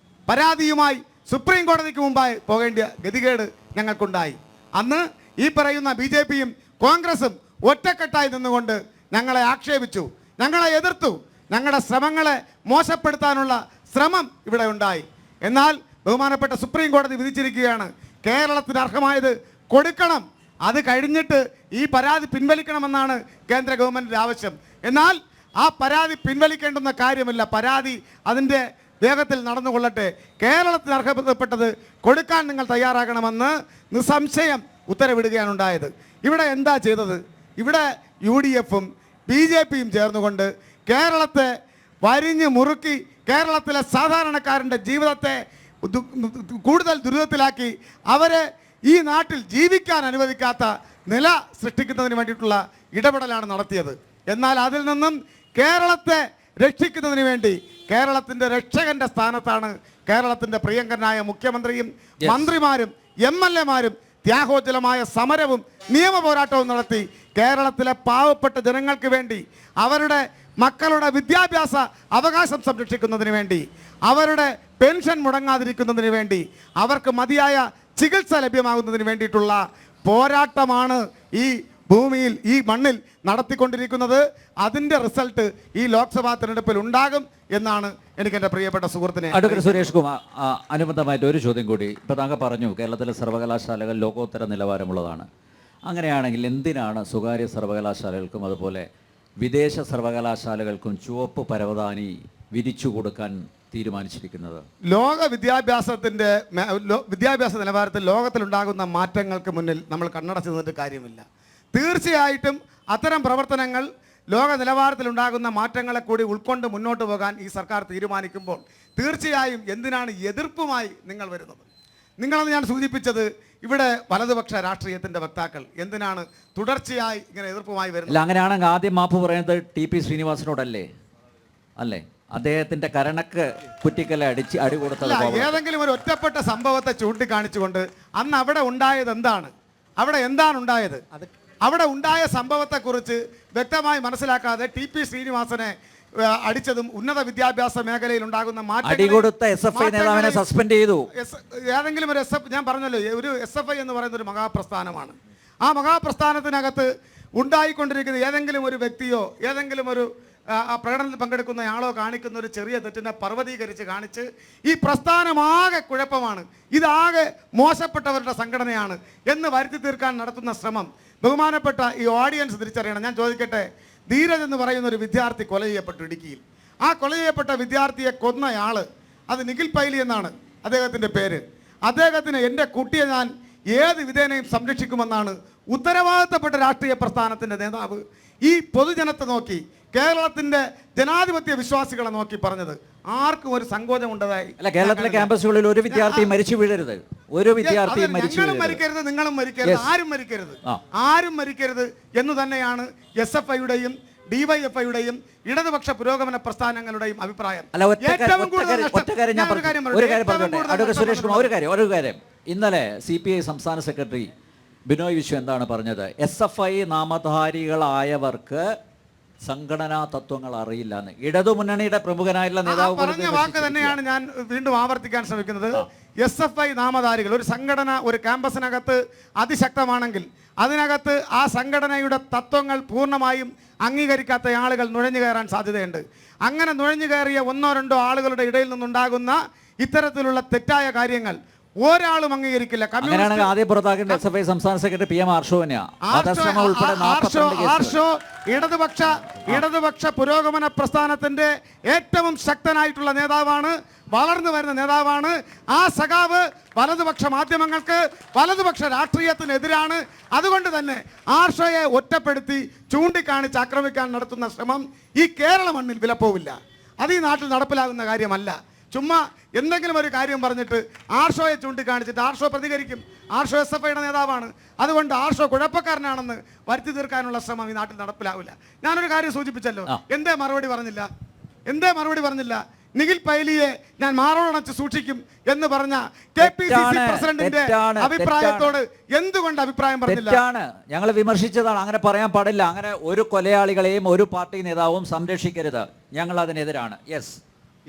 പരാതിയുമായി സുപ്രീം കോടതിക്ക് മുമ്പായി പോകേണ്ട ഗതികേട് ഞങ്ങൾക്കുണ്ടായി. അന്ന് ഈ പറയുന്ന BJPയും കോൺഗ്രസും ഒറ്റക്കെട്ടായി നിന്നുകൊണ്ട് ഞങ്ങളെ ആക്ഷേപിച്ചു, ഞങ്ങളെ എതിർത്തു, ഞങ്ങളുടെ ശ്രമങ്ങളെ മോശപ്പെടുത്താനുള്ള ശ്രമം ഇവിടെ ഉണ്ടായി. എന്നാൽ ബഹുമാനപ്പെട്ട സുപ്രീം കോടതി വിധിച്ചിരിക്കുകയാണ്, കേരളത്തിന് അർഹമായത് കൊടുക്കണം, അത് കഴിഞ്ഞിട്ട് ഈ പരാതി പിൻവലിക്കണമെന്നാണ് കേന്ദ്ര ഗവൺമെൻറ്റിൻ്റെ ആവശ്യം. എന്നാൽ ആ പരാതി പിൻവലിക്കേണ്ടുന്ന കാര്യമില്ല, പരാതി അതിൻ്റെ വേഗത്തിൽ നടന്നുകൊള്ളട്ടെ, കേരളത്തിന് അർഹതപ്പെട്ടത് കൊടുക്കാൻ നിങ്ങൾ തയ്യാറാകണമെന്ന് നിസ്സംശയം ഉത്തരവിടുകയാണ് ഉണ്ടായത്. ഇവിടെ എന്താ ചെയ്തത്? ഇവിടെ UDFും BJPയും ചേർന്നുകൊണ്ട് കേരളത്തെ വരിഞ്ഞ് മുറുക്കി കേരളത്തിലെ സാധാരണക്കാരൻ്റെ ജീവിതത്തെ കൂടുതൽ ദുരിതത്തിലാക്കി അവരെ ഈ നാട്ടിൽ ജീവിക്കാൻ അനുവദിക്കാത്ത നില സൃഷ്ടിക്കുന്നതിന് വേണ്ടിയിട്ടുള്ള ഇടപെടലാണ് നടത്തിയത്. എന്നാൽ അതിൽ നിന്നും കേരളത്തെ രക്ഷിക്കുന്നതിന് വേണ്ടി കേരളത്തിൻ്റെ രക്ഷകന്റെ സ്ഥാനത്താണ് കേരളത്തിൻ്റെ പ്രിയങ്കരനായ മുഖ്യമന്ത്രിയും മന്ത്രിമാരും MLA മാരും ത്യാഗോജ്വലമായ സമരവും നിയമ പോരാട്ടവും നടത്തി കേരളത്തിലെ പാവപ്പെട്ട ജനങ്ങൾക്ക് വേണ്ടി, അവരുടെ മക്കളുടെ വിദ്യാഭ്യാസ അവകാശം സംരക്ഷിക്കുന്നതിന് വേണ്ടി, അവരുടെ പെൻഷൻ മുടങ്ങാതിരിക്കുന്നതിന് വേണ്ടി, അവർക്ക് മതിയായ ചികിത്സ ലഭ്യമാകുന്നതിന് വേണ്ടിയിട്ടുള്ള പോരാട്ടമാണ് ഈ ഭൂമിയിൽ, ഈ മണ്ണിൽ നടത്തിക്കൊണ്ടിരിക്കുന്നത്. അതിൻ്റെ റിസൾട്ട് ഈ ലോക്സഭാ തെരഞ്ഞെടുപ്പിൽ ഉണ്ടാകും എന്നാണ് എനിക്ക് എൻ്റെ പ്രിയപ്പെട്ട സുഹൃത്തിനെ. അഡ്വക്കേറ്റ് സുരേഷ് കുമാർ, അനുബന്ധമായിട്ട് ഒരു ചോദ്യം കൂടി. ഇപ്പോൾ താങ്കൾ പറഞ്ഞു കേരളത്തിലെ സർവകലാശാലകൾ ലോകോത്തര നിലവാരമുള്ളതാണ്. അങ്ങനെയാണെങ്കിൽ എന്തിനാണ് സ്വകാര്യ സർവകലാശാലകൾക്കും അതുപോലെ വിദേശ സർവകലാശാലകൾക്കും ചുവപ്പ് പരവതാനി വിരിച്ചു കൊടുക്കാൻ തീരുമാനിച്ചിരിക്കുന്നത്? ലോക വിദ്യാഭ്യാസ നിലവാരത്തിൽ ലോകത്തിലുണ്ടാകുന്ന മാറ്റങ്ങൾക്ക് മുന്നിൽ നമ്മൾ കണ്ണടച്ച് നിന്നിട്ട് കാര്യമില്ല. തീർച്ചയായിട്ടും അത്തരം പ്രവർത്തനങ്ങൾ ലോക നിലവാരത്തിലുണ്ടാകുന്ന മാറ്റങ്ങളെ കൂടി ഉൾക്കൊണ്ട് മുന്നോട്ട് പോകാൻ ഈ സർക്കാർ തീരുമാനിക്കുമ്പോൾ തീർച്ചയായും എന്തിനാണ് എതിർപ്പുമായി നിങ്ങൾ വരുന്നത്? നിങ്ങളെന്ന് ഞാൻ സൂചിപ്പിച്ചത്, ഇവിടെ വലതുപക്ഷ രാഷ്ട്രീയത്തിൻ്റെ വക്താക്കൾ എന്തിനാണ് തുടർച്ചയായി ഇങ്ങനെ എതിർപ്പുമായി വരുന്നത്? അങ്ങനെയാണെങ്കിൽ ആദ്യം മാപ്പ് പറയുന്നത് TP ശ്രീനിവാസനോടല്ലേ? അല്ലേ? അദ്ദേഹത്തിന്റെ കരണക്ക് കുറ്റിക്കല്ലെ അടി കൊടുത്തത്. ഏതെങ്കിലും ഒരു ഒറ്റപ്പെട്ട സംഭവത്തെ ചൂണ്ടിക്കാണിച്ചുകൊണ്ട് അന്ന് അവിടെ ഉണ്ടായത് എന്താണ്, അവിടെ എന്താണ് ഉണ്ടായത്, അവിടെ ഉണ്ടായ സംഭവത്തെക്കുറിച്ച് വ്യക്തമായി മനസ്സിലാക്കാതെ TP ശ്രീനിവാസനെ അടിച്ചതും ഉന്നത വിദ്യാഭ്യാസ മേഖലയിൽ ഉണ്ടാകുന്ന നേതാവിനെ സസ്പെൻഡ് ചെയ്തു. ഏതെങ്കിലും ഒരു ഞാൻ പറഞ്ഞല്ലോ, ഒരു SFI എന്ന് പറയുന്ന ഒരു മഹാപ്രസ്ഥാനമാണ്. ആ മഹാപ്രസ്ഥാനത്തിനകത്ത് ഉണ്ടായിക്കൊണ്ടിരിക്കുന്ന ഏതെങ്കിലും ഒരു വ്യക്തിയോ ഏതെങ്കിലും ഒരു പ്രകടനത്തിൽ പങ്കെടുക്കുന്നയാളോ കാണിക്കുന്ന ഒരു ചെറിയ തെറ്റിനെ പർവ്വതീകരിച്ച് കാണിച്ച് ഈ പ്രസ്ഥാനമാകെ കുഴപ്പമാണ്, ഇതാകെ മോശപ്പെട്ടവരുടെ സംഘടനയാണ് എന്ന് വരുത്തി തീർക്കാൻ നടത്തുന്ന ശ്രമം ബഹുമാനപ്പെട്ട ഈ ഓഡിയൻസ് തിരിച്ചറിയണം. ഞാൻ ചോദിക്കട്ടെ, ധീരജ് എന്ന് പറയുന്ന ഒരു വിദ്യാർത്ഥി കൊല ചെയ്യപ്പെട്ടു ഇടുക്കിയിൽ. ആ കൊല ചെയ്യപ്പെട്ട വിദ്യാർത്ഥിയെ കൊന്നയാൾ, അത് നിഖിൽ പൈലി എന്നാണ് അദ്ദേഹത്തിൻ്റെ പേര്. അദ്ദേഹത്തിന് എൻ്റെ കുട്ടിയെ ഞാൻ ഏത് വിധേനയും സംരക്ഷിക്കുമെന്നാണ് ഉത്തരവാദിത്തപ്പെട്ട രാഷ്ട്രീയ പ്രസ്ഥാനത്തിൻ്റെ നേതാവ് ഈ പൊതുജനത്തെ നോക്കി, കേരളത്തിൻ്റെ ജനാധിപത്യ വിശ്വാസികളെ നോക്കി പറഞ്ഞത് ആർക്കും ഒരു സങ്കോചം ഉണ്ടതായി അല്ല, കേരളത്തിലെ ക്യാമ്പസുകളിൽ ഒരു വിദ്യാർത്ഥി മരിച്ചു വീഴരുത്, ഒരു വിദ്യാർത്ഥിയും മരിച്ചു ഞങ്ങളും വീഴരുത്. മരിക്കരുത്, നിങ്ങളും മരിക്കരുത്, ആരും മരിക്കരുത്, ആരും മരിക്കരുത് എന്ന് തന്നെയാണ് SFIയുടെയും DYFIയുടെയും ഇടതുപക്ഷ പുരോഗമന പ്രസ്ഥാനങ്ങളുടെയും അഭിപ്രായം. അല്ല, ഒരു കാര്യം ഇന്നലെ CPI സംസ്ഥാന സെക്രട്ടറി ബിനോയ് വിശ്വം എന്താണ് പറഞ്ഞത്? SFI നാമധാരികളായവർക്ക് സംഘടനാ തത്വങ്ങൾ അറിയില്ല എന്ന്. ഇടതുമുന്നണിയുടെ പ്രമുഖനായിട്ടുള്ള നേതാവ് പറഞ്ഞ വാക്ക് തന്നെയാണ് ഞാൻ വീണ്ടും ആവർത്തിക്കാൻ ശ്രമിക്കുന്നത്. SFI നാമധാരികൾ, ഒരു സംഘടന ഒരു ക്യാമ്പസിനകത്ത് അതിശക്തമാണെങ്കിൽ അതിനകത്ത് ആ സംഘടനയുടെ തത്വങ്ങൾ പൂർണ്ണമായും അംഗീകരിക്കാത്ത ആളുകൾ നുഴഞ്ഞു കയറാൻ സാധ്യതയുണ്ട്. അങ്ങനെ നുഴഞ്ഞു കയറിയ ഒന്നോ രണ്ടോ ആളുകളുടെ ഇടയിൽ നിന്നുണ്ടാകുന്ന ഇത്തരത്തിലുള്ള തെറ്റായ കാര്യങ്ങൾ ഒരാളും അംഗീകരിക്കില്ല. ആദ്യം പുറത്താക്കേണ്ട SFI സംസ്ഥാന സെക്രട്ടറി PM ആർഷോ ഇടതുപക്ഷ പുരോഗമന പ്രസ്ഥാനത്തിന്റെ ഏറ്റവും ശക്തനായിട്ടുള്ള നേതാവാണ്, വളർന്നു വരുന്ന നേതാവാണ്. ആ സഖാവ് വലതുപക്ഷ മാധ്യമങ്ങൾക്ക്, വലതുപക്ഷ രാഷ്ട്രീയത്തിനെതിരാണ്. അതുകൊണ്ട് തന്നെ ആർഷോയെ ഒറ്റപ്പെടുത്തി ചൂണ്ടിക്കാണിച്ച് ആക്രമിക്കാൻ നടത്തുന്ന ശ്രമം ഈ കേരള മണ്ണിൽ വിലപ്പോവില്ല. അത് ഈ നാട്ടിൽ നടപ്പിലാകുന്ന കാര്യമല്ല. ചുമ്മാ എന്തെങ്കിലും ഒരു കാര്യം പറഞ്ഞിട്ട് ആർഷോയെ ചൂണ്ടിക്കാണിച്ചിട്ട് ആർഷോ പ്രതികരിക്കും. ആർഷോ SFIയുടെ നേതാവാണ്, അതുകൊണ്ട് ആർഷോ കുഴപ്പക്കാരനാണെന്ന് വരുത്തി തീർക്കാനുള്ള ശ്രമം ഈ നാട്ടിൽ നടപ്പിലാവില്ല. ഞാനൊരു കാര്യം സൂചിപ്പിച്ചല്ലോ, എന്തേ മറുപടി പറഞ്ഞില്ല? നിഖിൽ പൈലിയെ ഞാൻ മാറോടണച്ച് സൂക്ഷിക്കും എന്ന് പറഞ്ഞ KPCC പ്രസിഡന്റിന്റെ അഭിപ്രായത്തോട് എന്തുകൊണ്ട് അഭിപ്രായം പറഞ്ഞില്ല? ഞങ്ങൾ വിമർശിച്ചതാണ്. അങ്ങനെ പറയാൻ പാടില്ല. അങ്ങനെ ഒരു കൊലയാളികളെയും ഒരു പാർട്ടി നേതാവും സംരക്ഷിക്കരുത്. ഞങ്ങൾ അതിനെതിരാണ്.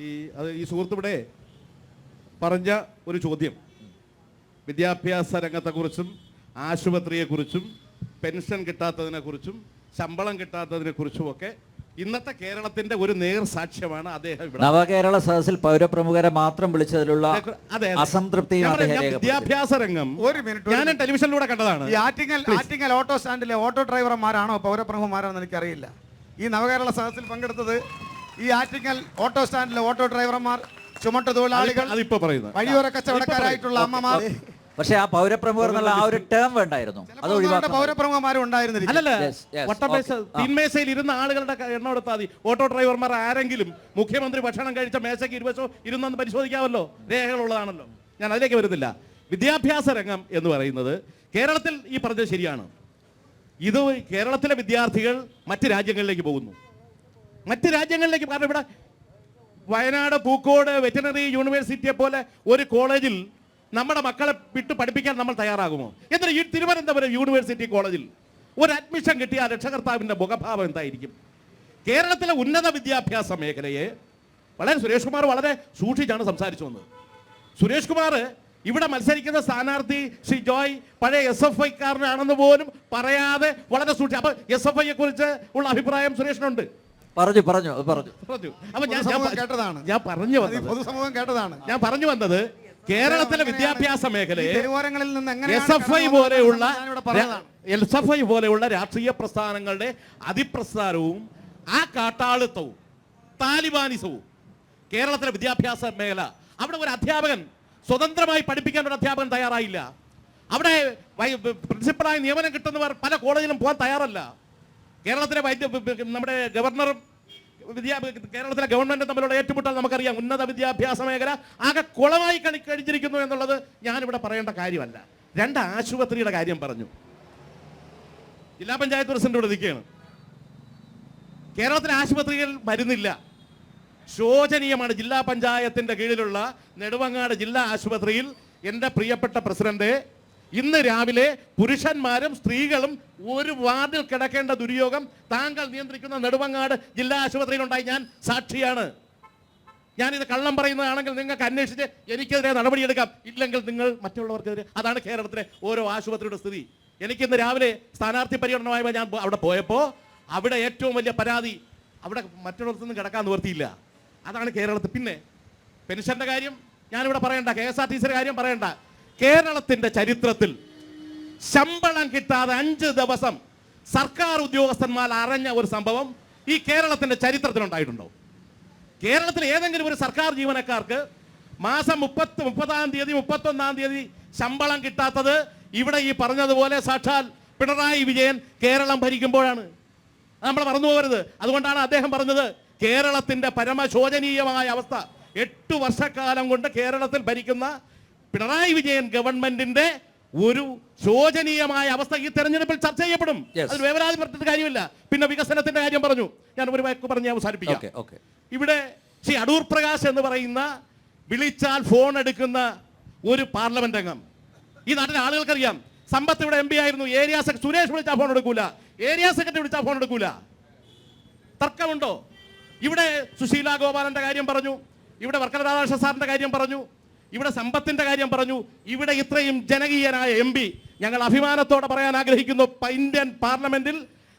ഈ സുഹൃത്തിവിടെ പറഞ്ഞ ഒരു ചോദ്യം വിദ്യാഭ്യാസ രംഗത്തെക്കുറിച്ചും ആശുപത്രിയെക്കുറിച്ചും പെൻഷൻ കിട്ടാത്തതിനെക്കുറിച്ചും ശമ്പളം കിട്ടാത്തതിനെക്കുറിച്ചും ഒക്കെ ഇന്നത്തെ കേരളത്തിന്റെ ഒരു നേർസാക്ഷ്യമാണ് അദ്ദേഹം. നവകേരള സദസ്സിൽ പൗരപ്രമുഖരെ മാത്രം വിളിച്ചതിലുള്ള അസംതൃപ്തിയും വിദ്യാഭ്യാസ രംഗം ഞാൻ ടെലിവിഷനിലൂടെ കണ്ടതാണ്. ഈ ആറ്റിങ്ങൽ ഓട്ടോ സ്റ്റാൻഡിലെ ഓട്ടോ ഡ്രൈവർമാരാണോ പൗരപ്രമുഖന്മാരാണെന്ന് എനിക്കറിയില്ല. ഈ നവകേരള സദസ്സിൽ പങ്കെടുത്തത് ഈ ആറ്റിങ്ങൽ ഓട്ടോ സ്റ്റാൻഡിലെ ഓട്ടോ ഡ്രൈവർമാർ, ചുമട്ട് തൊഴിലാളികൾ, വഴിയോര കച്ചവടക്കാരായിട്ടുള്ള അമ്മമാർ. പക്ഷേ ആ പൗരപ്രമുഖർ എന്നുള്ള ആ ഒരു ടേം വേണ്ടായിരുന്നു. അത് ഒഴിവാക്കണം. പൗരപ്രമുഖന്മാരും ഉണ്ടായിരുന്നില്ല. തീന്മേശയിൽ ഇരുന്ന ആളുകളുടെ എണ്ണം എടുത്താൽ മതി. ഓട്ടോ ഡ്രൈവർമാർ ആരെങ്കിലും മുഖ്യമന്ത്രി ഭക്ഷണം കഴിച്ച മേശയ്ക്ക് ഇരുവശോ ഇരുന്നെന്ന് പരിശോധിക്കാമല്ലോ, രേഖകളുള്ളതാണല്ലോ. ഞാൻ അതിലേക്ക് വരുന്നില്ല. വിദ്യാഭ്യാസ രംഗം എന്ന് പറയുന്നത് കേരളത്തിൽ ഈ പറഞ്ഞത് ശരിയാണ്. ഇത് കേരളത്തിലെ വിദ്യാർത്ഥികൾ മറ്റ് രാജ്യങ്ങളിലേക്ക് പോകുന്നു. കാരണം ഇവിടെ വയനാട് പൂക്കോട് വെറ്ററിനറി യൂണിവേഴ്സിറ്റിയെ പോലെ ഒരു കോളേജിൽ നമ്മുടെ മക്കളെ വിട്ട് പഠിപ്പിക്കാൻ നമ്മൾ തയ്യാറാകുമോ? എന്നാൽ ഈ തിരുവനന്തപുരം യൂണിവേഴ്സിറ്റി കോളേജിൽ ഒരു അഡ്മിഷൻ കിട്ടിയ രക്ഷകർത്താവിൻ്റെ മുഖഭാവം എന്തായിരിക്കും? കേരളത്തിലെ ഉന്നത വിദ്യാഭ്യാസ മേഖലയെ സുരേഷ് കുമാർ വളരെ സൂക്ഷിച്ചാണ് സംസാരിച്ചു വന്നത്. സുരേഷ് കുമാർ ഇവിടെ മത്സരിക്കുന്ന സ്ഥാനാർത്ഥി ശ്രീ ജോയ് പഴയ SFIക്കാരനാണെന്ന് പോലും പറയാതെ വളരെ സൂക്ഷിച്ചു. അപ്പൊ SFIയെ കുറിച്ച് ഉള്ള അഭിപ്രായം സുരേഷിനുണ്ട്. പറഞ്ഞു. അപ്പൊ ഞാൻ പറഞ്ഞു വന്നത് കേരളത്തിലെ വിദ്യാഭ്യാസ മേഖലയെ SFI പോലെയുള്ള രാഷ്ട്രീയ പ്രസ്ഥാനങ്ങളുടെ അതിപ്രസ്ഥാനവും ആ കാട്ടാളിത്തവും താലിബാനിസവും കേരളത്തിലെ വിദ്യാഭ്യാസ മേഖല, അവിടെ ഒരു അധ്യാപകൻ സ്വതന്ത്രമായി പഠിപ്പിക്കാൻ ഒരു അധ്യാപകൻ തയ്യാറായില്ല. അവിടെ പ്രിൻസിപ്പളായി നിയമനം കിട്ടുന്നവർ പല കോളേജിലും പോകാൻ തയ്യാറല്ല. കേരളത്തിലെ നമ്മുടെ ഗവർണറും കേരളത്തിലെ ഗവൺമെന്റും തമ്മിലുള്ള ഏറ്റുമുട്ടൽ നമുക്കറിയാം. ഉന്നത വിദ്യാഭ്യാസ മേഖല ആകെ കുളമായി കഴിഞ്ഞിരിക്കുന്നു എന്നുള്ളത് ഞാനിവിടെ പറയേണ്ട കാര്യമല്ല. 2 ആശുപത്രിയുടെ കാര്യം പറഞ്ഞു. ജില്ലാ പഞ്ചായത്ത് പ്രസിഡന്റ് ഇവിടെ നിൽക്കുകയാണ്. കേരളത്തിലെ ആശുപത്രികൾ മരുന്നില്ല, ശോചനീയമാണ്. ജില്ലാ പഞ്ചായത്തിന്റെ കീഴിലുള്ള നെടുമങ്ങാട് ജില്ലാ ആശുപത്രിയിൽ എൻ്റെ പ്രിയപ്പെട്ട പ്രസിഡന്റ്, ഇന്ന് രാവിലെ പുരുഷന്മാരും സ്ത്രീകളും ഒരു വാർഡിൽ കിടക്കേണ്ട ദുര്യോഗം താങ്കൾ നിയന്ത്രിക്കുന്ന നെടുമങ്ങാട് ജില്ലാ ആശുപത്രിയിലുണ്ടായി. ഞാൻ സാക്ഷിയാണ്. ഞാനിത് കള്ളം പറയുന്നതാണെങ്കിൽ നിങ്ങൾക്ക് അന്വേഷിച്ച് എനിക്കെതിരെ നടപടിയെടുക്കാം, ഇല്ലെങ്കിൽ നിങ്ങൾ മറ്റുള്ളവർക്കെതിരെ. അതാണ് കേരളത്തിലെ ഓരോ ആശുപത്രിയുടെ സ്ഥിതി. എനിക്കിന്ന് രാവിലെ സ്ഥാനാർത്ഥി പര്യടനമായി ഞാൻ അവിടെ പോയപ്പോൾ അവിടെ ഏറ്റവും വലിയ പരാതി, അവിടെ മറ്റുള്ളവർക്കൊന്നും കിടക്കാൻ നിവർത്തിയില്ല. അതാണ് കേരളത്തിൽ. പിന്നെ പെൻഷന്റെ കാര്യം ഞാനിവിടെ പറയണ്ട, KSRTCയുടെ കാര്യം പറയണ്ട. കേരളത്തിന്റെ ചരിത്രത്തിൽ ശമ്പളം കിട്ടാതെ 5 ദിവസം സർക്കാർ ഉദ്യോഗസ്ഥന്മാർ അറിഞ്ഞ ഒരു സംഭവം ഈ കേരളത്തിന്റെ ചരിത്രത്തിലുണ്ടായിട്ടുണ്ടോ? കേരളത്തിൽ ഏതെങ്കിലും ഒരു സർക്കാർ ജീവനക്കാർക്ക് മാസം 30-31 തീയതി ശമ്പളം കിട്ടാത്തത് ഇവിടെ ഈ പറഞ്ഞതുപോലെ സാക്ഷാൽ പിണറായി വിജയൻ കേരളം ഭരിക്കുമ്പോഴാണ്. നമ്മൾ മറന്നു പോകരുത്. അതുകൊണ്ടാണ് അദ്ദേഹം പറഞ്ഞത് കേരളത്തിന്റെ പരമശോചനീയമായ അവസ്ഥ. 8 വർഷക്കാലം കൊണ്ട് കേരളത്തിൽ ഭരിക്കുന്ന പിണറായി വിജയൻ ഗവൺമെന്റിന്റെ ഒരു ശോചനീയമായ അവസ്ഥ ഈ തെരഞ്ഞെടുപ്പിൽ ചർച്ച ചെയ്യപ്പെടും. അതിൽ വേവലാതി പറഞ്ഞിട്ട് കാര്യമില്ല. പിന്നെ വികസനത്തിന്റെ കാര്യം പറഞ്ഞു. ഞാൻ ഒരു വാക്ക് പറഞ്ഞ് അവസാനിപ്പിക്കാം. ഇവിടെ ശ്രീ അടൂർ പ്രകാശ് എന്ന് പറയുന്ന വിളിച്ചാൽ ഫോൺ എടുക്കുന്ന ഒരു പാർലമെന്റ് അംഗം ഈ നാട്ടിലെ ആളുകൾക്കറിയാം. സമ്പത്ത് ഇവിടെ MP ആയിരുന്നു. ഏരിയ സെക്രട്ടറി സുരേഷ് വിളിച്ചാൽ ഫോൺ എടുക്കൂല, ഏരിയ സെക്രട്ടറി വിളിച്ചാൽ ഫോൺ എടുക്കൂല. തർക്കമുണ്ടോ? ഇവിടെ സുശീല ഗോപാലന്റെ കാര്യം പറഞ്ഞു, ഇവിടെ വർക്കല രാധാകൃഷ്ണ സാറിന്റെ കാര്യം പറഞ്ഞു, ഇവിടെ സമ്പത്തിന്റെ കാര്യം പറഞ്ഞു. ഇവിടെ ഇത്രയും ജനകീയനായ MP ഞങ്ങൾ അഭിമാനത്തോടെ പറയാൻ ആഗ്രഹിക്കുന്നു, ഇന്ത്യൻ പാർലമെന്റിൽ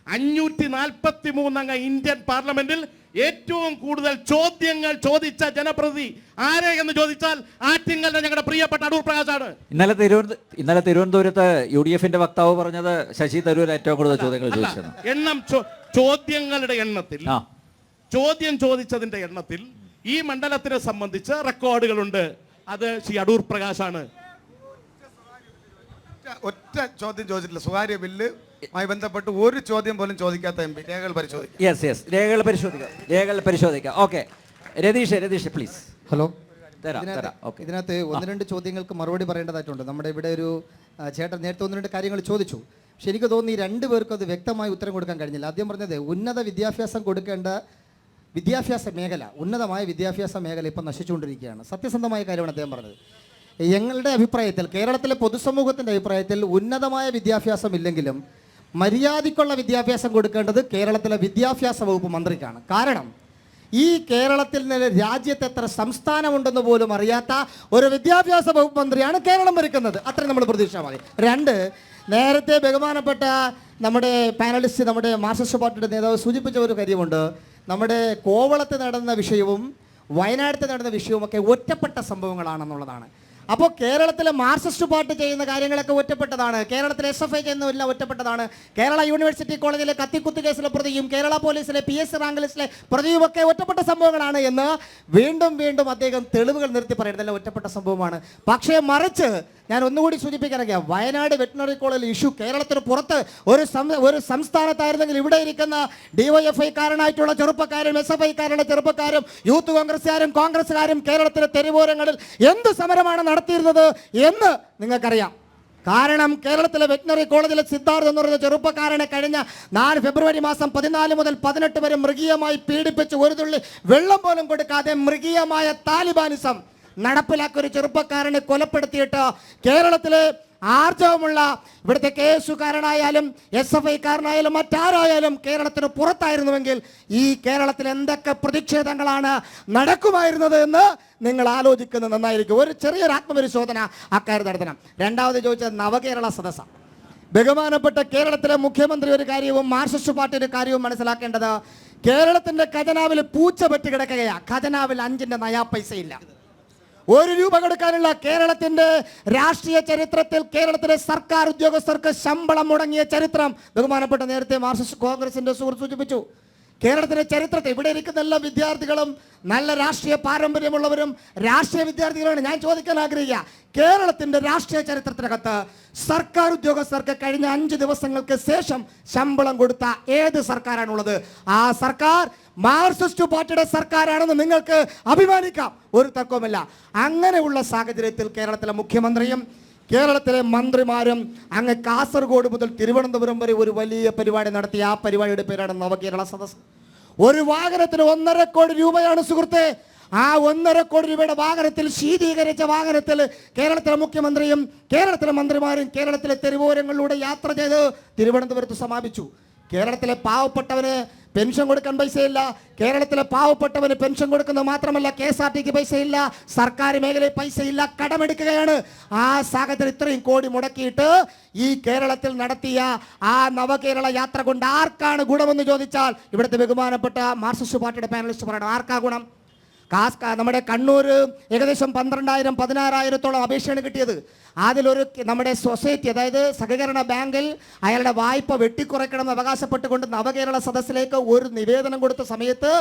543 അംഗ ഇന്ത്യൻ പാർലമെന്റിൽ ഏറ്റവും കൂടുതൽ ചോദ്യങ്ങൾ ചോദിച്ച ജനപ്രതിനിധി ആരെ എന്ന് ചോദിച്ചാൽ ആറ്റിങ്ങലിന്റെ ഞങ്ങളുടെ പ്രിയപ്പെട്ട അടൂർ പ്രകാശാണ്. ഇന്നലെ തിരുവനന്തപുരത്ത് UDF-ന്റെ വക്താവ് പറഞ്ഞത് ശശി തരൂർ ഏറ്റവും കൂടുതൽ ചോദ്യങ്ങൾ ചോദിച്ചത്. ചോദ്യങ്ങളുടെ എണ്ണത്തിൽ, ചോദ്യം ചോദിച്ചതിന്റെ എണ്ണത്തിൽ ഈ മണ്ഡലത്തിനെ സംബന്ധിച്ച് റെക്കോർഡുകളുണ്ട്. അത് ശ്രീ അടൂർ പ്രകാശാണ്. ഒറ്റ ചോദ്യം ചോദിച്ചിട്ടില്ല. സ്വകാര്യ ബില്ലുമായി ബന്ധപ്പെട്ട് ഒരു ചോദ്യം പോലും ചോദിക്കാത്ത MP. രേഖകൾ പരിശോധിക്കാം. യെസ് രേഖകൾ പരിശോധിക്കാം. Okay, Ratheesh please. ഹലോ, തരാം. ഇതിനകത്ത് 1-2 ചോദ്യങ്ങൾക്ക് മറുപടി പറയേണ്ടതായിട്ടുണ്ട്. നമ്മുടെ ഇവിടെ ഒരു ചേട്ടൻ നേരത്തെ 1-2 കാര്യങ്ങൾ ചോദിച്ചു. പക്ഷെ എനിക്ക് തോന്നുന്നു ഈ 2 പേർക്കും അത് വ്യക്തമായി ഉത്തരം കൊടുക്കാൻ കഴിഞ്ഞില്ല. ആദ്യം പറഞ്ഞത് ഉന്നത വിദ്യാഭ്യാസം കൊടുക്കേണ്ട വിദ്യാഭ്യാസ മേഖല, ഉന്നതമായ വിദ്യാഭ്യാസ മേഖല ഇപ്പം നശിച്ചുകൊണ്ടിരിക്കുകയാണ്. സത്യസന്ധമായ കാര്യമാണ് അദ്ദേഹം പറഞ്ഞത്. ഞങ്ങളുടെ അഭിപ്രായത്തിൽ, കേരളത്തിലെ പൊതുസമൂഹത്തിൻ്റെ അഭിപ്രായത്തിൽ ഉന്നതമായ വിദ്യാഭ്യാസം ഇല്ലെങ്കിലും മര്യാദയ്ക്കുള്ള വിദ്യാഭ്യാസം കൊടുക്കേണ്ടത് കേരളത്തിലെ വിദ്യാഭ്യാസ വകുപ്പ് മന്ത്രിക്കാണ്. കാരണം ഈ കേരളത്തിൽ നിന്ന് രാജ്യത്ത് എത്ര സംസ്ഥാനമുണ്ടെന്ന് പോലും അറിയാത്ത ഒരു വിദ്യാഭ്യാസ വകുപ്പ് മന്ത്രിയാണ് കേരളം ഭരിക്കുന്നത്. അത്രയും നമ്മൾ പ്രതീക്ഷമായി. 2, നേരത്തെ ബഹുമാനപ്പെട്ട നമ്മുടെ പാനലിസ്റ്റ്, നമ്മുടെ മാർക്സിസ്റ്റ് പാർട്ടിയുടെ നേതാവ് സൂചിപ്പിച്ച ഒരു കാര്യമുണ്ട്. നമ്മുടെ കോവളത്ത് നടന്ന വിഷയവും വയനാട്ടിൽ നടന്ന വിഷയവും ഒക്കെ ഒറ്റപ്പെട്ട സംഭവങ്ങളാണെന്നുള്ളതാണ്. അപ്പോൾ കേരളത്തിലെ മാർക്സിസ്റ്റ് പാർട്ടി ചെയ്യുന്ന കാര്യങ്ങളൊക്കെ ഒറ്റപ്പെട്ടതാണ്. കേരളത്തിലെ SFI ചെയ്യുന്നതെല്ലാം ഒറ്റപ്പെട്ടതാണ്. കേരള യൂണിവേഴ്സിറ്റി കോളേജിലെ കത്തിക്കുത്ത് കേസിലെ പ്രതിയും കേരള പോലീസിലെ PSC റാങ്ക് ലിസ്റ്റിലെ പ്രതിയുമൊക്കെ ഒറ്റപ്പെട്ട സംഭവങ്ങളാണ് എന്ന് വീണ്ടും അദ്ദേഹം തെളിവുകൾ നിർത്തി പറയുന്നതെല്ലാം ഒറ്റപ്പെട്ട സംഭവമാണ്. പക്ഷേ മറിച്ച് ഞാൻ ഒന്നുകൂടി സൂചിപ്പിക്കാനൊക്കെയാണ്, വയനാട് വെറ്റിനറി കോളേജിൽ ഇഷ്യൂ കേരളത്തിന് പുറത്ത് ഒരു സംസ്ഥാനത്തായിരുന്നെങ്കിൽ ഇവിടെ ഇരിക്കുന്ന DYFI-കാരനായിട്ടുള്ള ചെറുപ്പക്കാരും SFI-കാരുടെ ചെറുപ്പക്കാരും യൂത്ത് കോൺഗ്രസ്സുകാരും കേരളത്തിലെ തെരുവോരങ്ങളിൽ എന്ത് സമരമാണ് നടത്തിയിരുന്നത് എന്ന് നിങ്ങൾക്കറിയാം. കാരണം കേരളത്തിലെ വെറ്റിനറി കോളേജിലെ സിദ്ധാർത്ഥ് എന്ന് പറയുന്ന ചെറുപ്പക്കാരനെ കഴിഞ്ഞ 4 ഫെബ്രുവരി മാസം 14 മുതൽ 18 വരെ മൃഗീയമായി പീഡിപ്പിച്ച് ഒരു തുള്ളി വെള്ളം പോലും കൊടുക്കാതെ മൃഗീയമായ താലിബാനിസം നടപ്പിലാക്കിയ ഒരു ചെറുപ്പക്കാരനെ കൊലപ്പെടുത്തിയിട്ട് കേരളത്തിലെ ആർജവമുള്ള ഇവിടുത്തെ KSU-കാരനായാലും SFI-കാരനായാലും മറ്റാരായാലും കേരളത്തിന് പുറത്തായിരുന്നുവെങ്കിൽ ഈ കേരളത്തിൽ എന്തൊക്കെ പ്രതിഷേധങ്ങളാണ് നടക്കുമായിരുന്നത് എന്ന് നിങ്ങൾ ആലോചിക്കുന്നത് നന്നായിരിക്കും. ഒരു ചെറിയൊരു ആത്മപരിശോധന അക്കാര്യം നടത്തണം. 2ാമത് ചോദിച്ചത് നവകേരള സദസ്സ്. ബഹുമാനപ്പെട്ട കേരളത്തിലെ മുഖ്യമന്ത്രി ഒരു കാര്യവും മാർക്സിസ്റ്റ് പാർട്ടി ഒരു കാര്യവും മനസ്സിലാക്കേണ്ടത്, കേരളത്തിന്റെ ഖജനാവിൽ പൂച്ച പറ്റി കിടക്കുകയാണ്. ഖജനാവിൽ 5 നയാ പൈസ ഇല്ല. 1 രൂപ കൊടുക്കാനുള്ള കേരളത്തിന്റെ രാഷ്ട്രീയ ചരിത്രത്തിൽ കേരളത്തിലെ സർക്കാർ ഉദ്യോഗസ്ഥർക്ക് ശമ്പളം മുടങ്ങിയ ചരിത്രം ബഹുമാനപ്പെട്ട നേരത്തെ മാർക്സിസ്റ്റ് കോൺഗ്രസിന്റെ സുഹൃത്ത് സൂചിപ്പിച്ചു. കേരളത്തിലെ ചരിത്രത്തെ ഇവിടെ ഇരിക്കുന്ന എല്ലാ വിദ്യാർത്ഥികളും നല്ല രാഷ്ട്രീയ പാരമ്പര്യമുള്ളവരും രാഷ്ട്രീയ വിദ്യാർത്ഥികളാണ്. ഞാൻ ചോദിക്കാൻ ആഗ്രഹിക്കുക, കേരളത്തിന്റെ രാഷ്ട്രീയ ചരിത്രത്തിനകത്ത് സർക്കാർ ഉദ്യോഗസ്ഥർക്ക് കഴിഞ്ഞ 5 ദിവസങ്ങൾക്ക് ശേഷം ശമ്പളം കൊടുത്ത ഏത് സർക്കാരാണുള്ളത്? ആ സർക്കാർ മാർക്സിസ്റ്റ് പാർട്ടിയുടെ സർക്കാരാണെന്ന് നിങ്ങൾക്ക് അഭിമാനിക്കാം, ഒരു തർക്കവുമില്ല. അങ്ങനെയുള്ള സാഹചര്യത്തിൽ കേരളത്തിലെ മുഖ്യമന്ത്രിയും കേരളത്തിലെ മന്ത്രിമാരും അങ്ങ് കാസർഗോഡ് മുതൽ തിരുവനന്തപുരം വരെ ഒരു വലിയ പരിപാടി നടത്തി. ആ പരിപാടിയുടെ പേരാണ് നവകേരള സദസ്സ്. ഒരു വാഹനത്തിന് 1.5 കോടി രൂപയാണ് സുഹൃത്തെ. ആ 1.5 കോടി രൂപയുടെ വാഹനത്തിൽ, ശീതീകരിച്ച വാഹനത്തിൽ കേരളത്തിലെ മുഖ്യമന്ത്രിയും കേരളത്തിലെ മന്ത്രിമാരും കേരളത്തിലെ തെരുവോരങ്ങളിലൂടെ യാത്ര ചെയ്ത് തിരുവനന്തപുരത്ത് സമാപിച്ചു. കേരളത്തിലെ പാവപ്പെട്ടവന് പെൻഷൻ കൊടുക്കാൻ പൈസയില്ല. കേരളത്തിലെ പാവപ്പെട്ടവന് പെൻഷൻ കൊടുക്കുന്നത് മാത്രമല്ല, KSRTക്ക് പൈസയില്ല, സർക്കാർ മേഖലയിൽ പൈസയില്ല, കടമെടുക്കുകയാണ്. ആ സാഹചര്യം ഇത്രയും കോടി മുടക്കിയിട്ട് ഈ കേരളത്തിൽ നടത്തിയ ആ നവകേരള യാത്ര കൊണ്ട് ആർക്കാണ് ഗുണമെന്ന് ചോദിച്ചാൽ ഇവിടുത്തെ ബഹുമാനപ്പെട്ട മാർക്സിസ്റ്റ് പാർട്ടിയുടെ പാനലിസ്റ്റ് പറയണം, ആർക്കാ ഗുണം? നമ്മുടെ കണ്ണൂർ ഏകദേശം 12,000-16,000 അപേക്ഷയാണ് കിട്ടിയത്. അതിലൊരു നമ്മുടെ സൊസൈറ്റി, അതായത് സഹകരണ ബാങ്കിൽ അയാളുടെ വായ്പ വെട്ടിക്കുറയ്ക്കണമെന്ന് അവകാശപ്പെട്ടുകൊണ്ട് നവകേരള സദസ്സിലേക്ക് ഒരു നിവേദനം കൊടുത്ത സമയത്ത്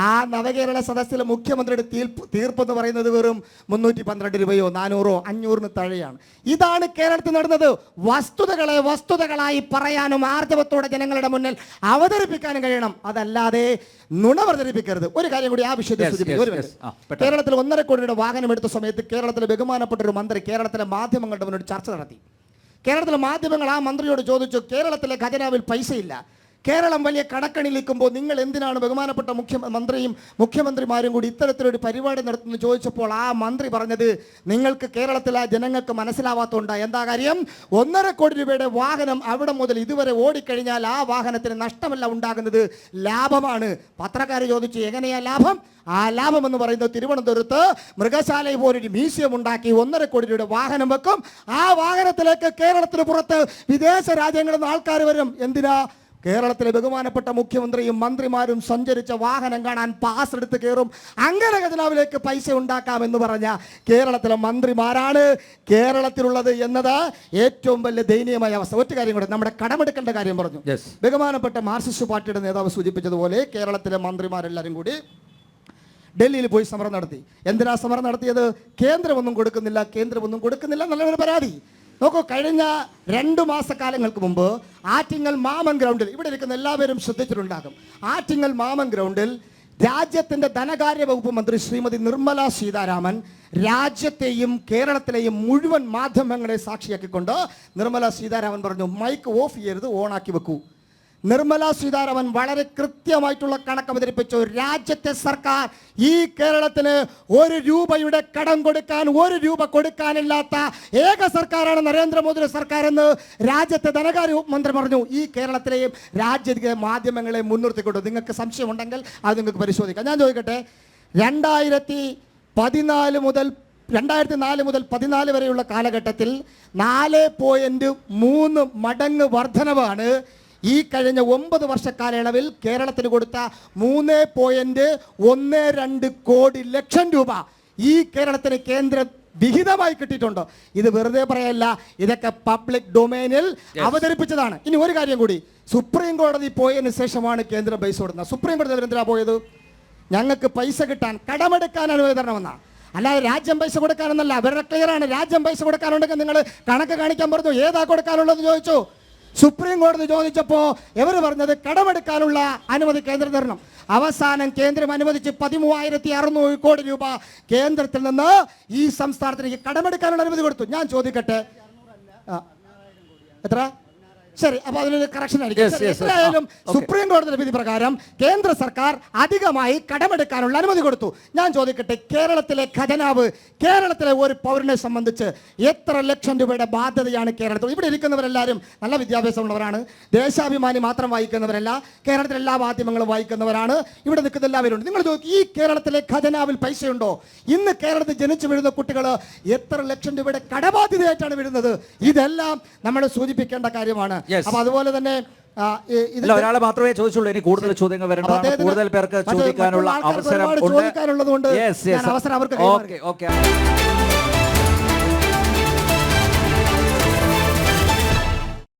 ആ നവകേരള സദസ്സിൽ മുഖ്യമന്ത്രിയുടെ തീർപ്പെന്ന് പറയുന്നത് വെറും 312 രൂപയോ 400-ഓ 500-ന് താഴെയാണ്. ഇതാണ് കേരളത്തിൽ നടന്നത്. വസ്തുതകളെ വസ്തുതകളായി പറയാനും ആർജവത്തോടെ ജനങ്ങളുടെ മുന്നിൽ അവതരിപ്പിക്കാനും കഴിയണം. അതല്ലാതെ നുണ പ്രചരിപ്പിക്കരുത്. ഒരു കാര്യം കൂടി ആ വിഷയത്തിൽ സൂചിപ്പിക്കും. കേരളത്തിൽ 1.5 കോടി രൂപയുടെ വാഹനം എടുത്ത സമയത്ത് കേരളത്തിലെ ബഹുമാനപ്പെട്ട ഒരു മന്ത്രി കേരളത്തിലെ മാധ്യമങ്ങളുടെ മുന്നോട്ട് ചർച്ച നടത്തി. കേരളത്തിലെ മാധ്യമങ്ങൾ ആ മന്ത്രിയോട് ചോദിച്ചു, കേരളത്തിലെ ഖജനാവിൽ പൈസയില്ല, കേരളം വലിയ കടക്കണിയിലിരിക്കുമ്പോൾ നിങ്ങൾ എന്തിനാണ് ബഹുമാനപ്പെട്ട മുഖ്യമന്ത്രിമാരും കൂടി ഇത്തരത്തിലൊരു പരിപാടി നടത്തുന്നു ചോദിച്ചപ്പോൾ ആ മന്ത്രി പറഞ്ഞത്, നിങ്ങൾക്ക് കേരളത്തിലെ ജനങ്ങൾക്ക് മനസ്സിലാവാത്തതുകൊണ്ട്. എന്താ കാര്യം? 1.5 കോടി രൂപയുടെ വാഹനം അവിടെ മുതൽ ഇതുവരെ ഓടിക്കഴിഞ്ഞാൽ ആ വാഹനത്തിന് നഷ്ടമല്ല ഉണ്ടാകുന്നത്, ലാഭമാണ്. പത്രക്കാർ ചോദിച്ചു, എങ്ങനെയാ ലാഭം? ആ ലാഭം എന്ന് പറയുന്നത് തിരുവനന്തപുരത്ത് മൃഗശാല പോലൊരു മ്യൂസിയം ഉണ്ടാക്കി 1.5 കോടി രൂപയുടെ വാഹനം വെക്കും. ആ വാഹനത്തിലേക്ക് കേരളത്തിന് പുറത്ത് വിദേശ രാജ്യങ്ങളിൽ നിന്ന് ആൾക്കാർ വരും. എന്തിനാ? കേരളത്തിലെ ബഹുമാനപ്പെട്ട മുഖ്യമന്ത്രിയും മന്ത്രിമാരും സഞ്ചരിച്ച വാഹനം കാണാൻ പാസ് എടുത്ത് കയറും. അങ്ങനെ ഖജനാവിലേക്ക് പൈസ ഉണ്ടാക്കാമെന്ന് പറഞ്ഞ കേരളത്തിലെ മന്ത്രിമാരാണ് കേരളത്തിലുള്ളത് എന്നത് ഏറ്റവും വലിയ ദയനീയമായ അവസ്ഥ. ഒറ്റ കാര്യം കൂടെ, നമ്മുടെ കടമെടുക്കേണ്ട കാര്യം പറഞ്ഞു. ബഹുമാനപ്പെട്ട മാർക്സിസ്റ്റ് പാർട്ടിയുടെ നേതാവ് സൂചിപ്പിച്ചതുപോലെ കേരളത്തിലെ മന്ത്രിമാരെല്ലാവരും കൂടി ഡൽഹിയിൽ പോയി സമരം നടത്തി. എന്തിനാ സമരം നടത്തിയത്? കേന്ദ്രമൊന്നും കൊടുക്കുന്നില്ല നല്ലൊരു പരാതി. നോക്കൂ, കഴിഞ്ഞ 2 മാസക്കാലങ്ങൾക്ക് മുമ്പ് ആറ്റിങ്ങൽ മാമൻ ഗ്രൗണ്ടിൽ, ഇവിടെ ഇരിക്കുന്ന എല്ലാവരും ശ്രദ്ധിച്ചിട്ടുണ്ടാകും, ആറ്റിങ്ങൽ മാമൻ ഗ്രൗണ്ടിൽ രാജ്യത്തിൻ്റെ ധനകാര്യ വകുപ്പ് മന്ത്രി ശ്രീമതി നിർമ്മല സീതാരാമൻ രാജ്യത്തെയും കേരളത്തിലെയും മുഴുവൻ മാധ്യമങ്ങളെ സാക്ഷിയാക്കിക്കൊണ്ട് നിർമ്മല സീതാരാമൻ പറഞ്ഞു, മൈക്ക് ഓഫ് ചെയ്യരുത്, ഓണാക്കി വെക്കൂ. നിർമ്മല സീതാരാമൻ വളരെ കൃത്യമായിട്ടുള്ള കണക്ക് അവതരിപ്പിച്ചു. രാജ്യത്തെ സർക്കാർ ഈ കേരളത്തിന് 1 രൂപയുടെ കടം കൊടുക്കാൻ 1 രൂപ കൊടുക്കാനില്ലാത്ത ഏക സർക്കാരാണ് നരേന്ദ്രമോദിയുടെ സർക്കാർ എന്ന് രാജ്യത്തെ ധനകാര്യ മന്ത്രി പറഞ്ഞു. ഈ കേരളത്തിലെയും രാജ്യത്തെ മാധ്യമങ്ങളെ മുൻനിർത്തിക്കൊണ്ട് നിങ്ങൾക്ക് സംശയമുണ്ടെങ്കിൽ അത് നിങ്ങൾക്ക് പരിശോധിക്കാം. ഞാൻ ചോദിക്കട്ടെ, 2004 മുതൽ 14 വരെയുള്ള കാലഘട്ടത്തിൽ 4.3 മടങ്ങ് വർധനവാണ് ഈ കഴിഞ്ഞ 9 വർഷക്കാലയളവിൽ കേരളത്തിന് കൊടുത്ത 3.12 കോടി ലക്ഷം രൂപ ഈ കേരളത്തിന് കേന്ദ്ര വിഹിതമായി കിട്ടിയിട്ടുണ്ട്. ഇത് വെറുതെ പറയല്ല, ഇതൊക്കെ പബ്ലിക് ഡൊമൈനിൽ അവതരിപ്പിച്ചതാണ്. ഇനി ഒരു കാര്യം കൂടി, സുപ്രീം കോടതി പോയതിന് ശേഷമാണ് കേന്ദ്രം പൈസ കൊടുക്കുന്നത്. സുപ്രീം കോടതി എന്തിനാ പോയത്? ഞങ്ങൾക്ക് പൈസ കിട്ടാൻ, കടമെടുക്കാൻ അനുമതി തരണമെന്നാണ്, അല്ലാതെ രാജ്യം പൈസ കൊടുക്കാനെന്നല്ല. അവരുടെ ക്ലിയറാണ്, രാജ്യം പൈസ കൊടുക്കാനുണ്ടെങ്കിൽ നിങ്ങൾ കണക്ക് കാണിക്കാൻ പറഞ്ഞു. ഏതാ കൊടുക്കാനുള്ളത് ചോദിച്ചു. സുപ്രീം കോടതി ചോദിച്ചപ്പോൾ ഇവർ പറഞ്ഞത് കടമെടുക്കാനുള്ള അനുമതി കേന്ദ്രം തരണം. അവസാനം കേന്ദ്രം അനുവദിച്ച് 13,600 കോടി രൂപ കേന്ദ്രത്തിൽ നിന്ന് ഈ സംസ്ഥാനത്തിലേക്ക് കടമെടുക്കാനുള്ള അനുമതി കൊടുത്തു. ഞാൻ ചോദിക്കട്ടെ, എത്ര? ശരി, അപ്പൊ അതിനൊരു കറക്ഷൻ ആയിരിക്കും. എന്തായാലും സുപ്രീം കോടതിയുടെ വിധി പ്രകാരം കേന്ദ്ര സർക്കാർ അധികമായി കടമെടുക്കാനുള്ള അനുമതി കൊടുത്തു. ഞാൻ ചോദിക്കട്ടെ, കേരളത്തിലെ ഖജനാവ്, കേരളത്തിലെ ഒരു പൗരനെ സംബന്ധിച്ച് എത്ര ലക്ഷം രൂപയുടെ ബാധ്യതയാണ് കേരളത്തിൽ? ഇവിടെ ഇരിക്കുന്നവരെല്ലാവരും നല്ല വിദ്യാഭ്യാസമുള്ളവരാണ്, ദേശാഭിമാനി മാത്രം വായിക്കുന്നവരല്ല, കേരളത്തിലെ എല്ലാ മാധ്യമങ്ങളും വായിക്കുന്നവരാണ്. ഇവിടെ നിൽക്കുന്ന എല്ലാവരും ഉണ്ട്. നിങ്ങൾ ചോദിക്കും, ഈ കേരളത്തിലെ ഖജനാവിൽ പൈസയുണ്ടോ? ഇന്ന് കേരളത്തിൽ ജനിച്ചു വീഴുന്ന കുട്ടികൾ എത്ര ലക്ഷം രൂപയുടെ കടബാധ്യതയായിട്ടാണ് വീഴുന്നത്? ഇതെല്ലാം നമ്മൾ സൂചിപ്പിക്കേണ്ട കാര്യമാണ്. അപ്പൊ അതുപോലെ തന്നെ ഒരാളെ മാത്രമേ ചോദിച്ചുള്ളൂ, ഇനി കൂടുതൽ ചോദ്യങ്ങൾ വരേണ്ടതാണ്. കൂടുതൽ പേർക്ക് ചോദിക്കാനുള്ള അവസരം ഉണ്ട്. അവർക്ക്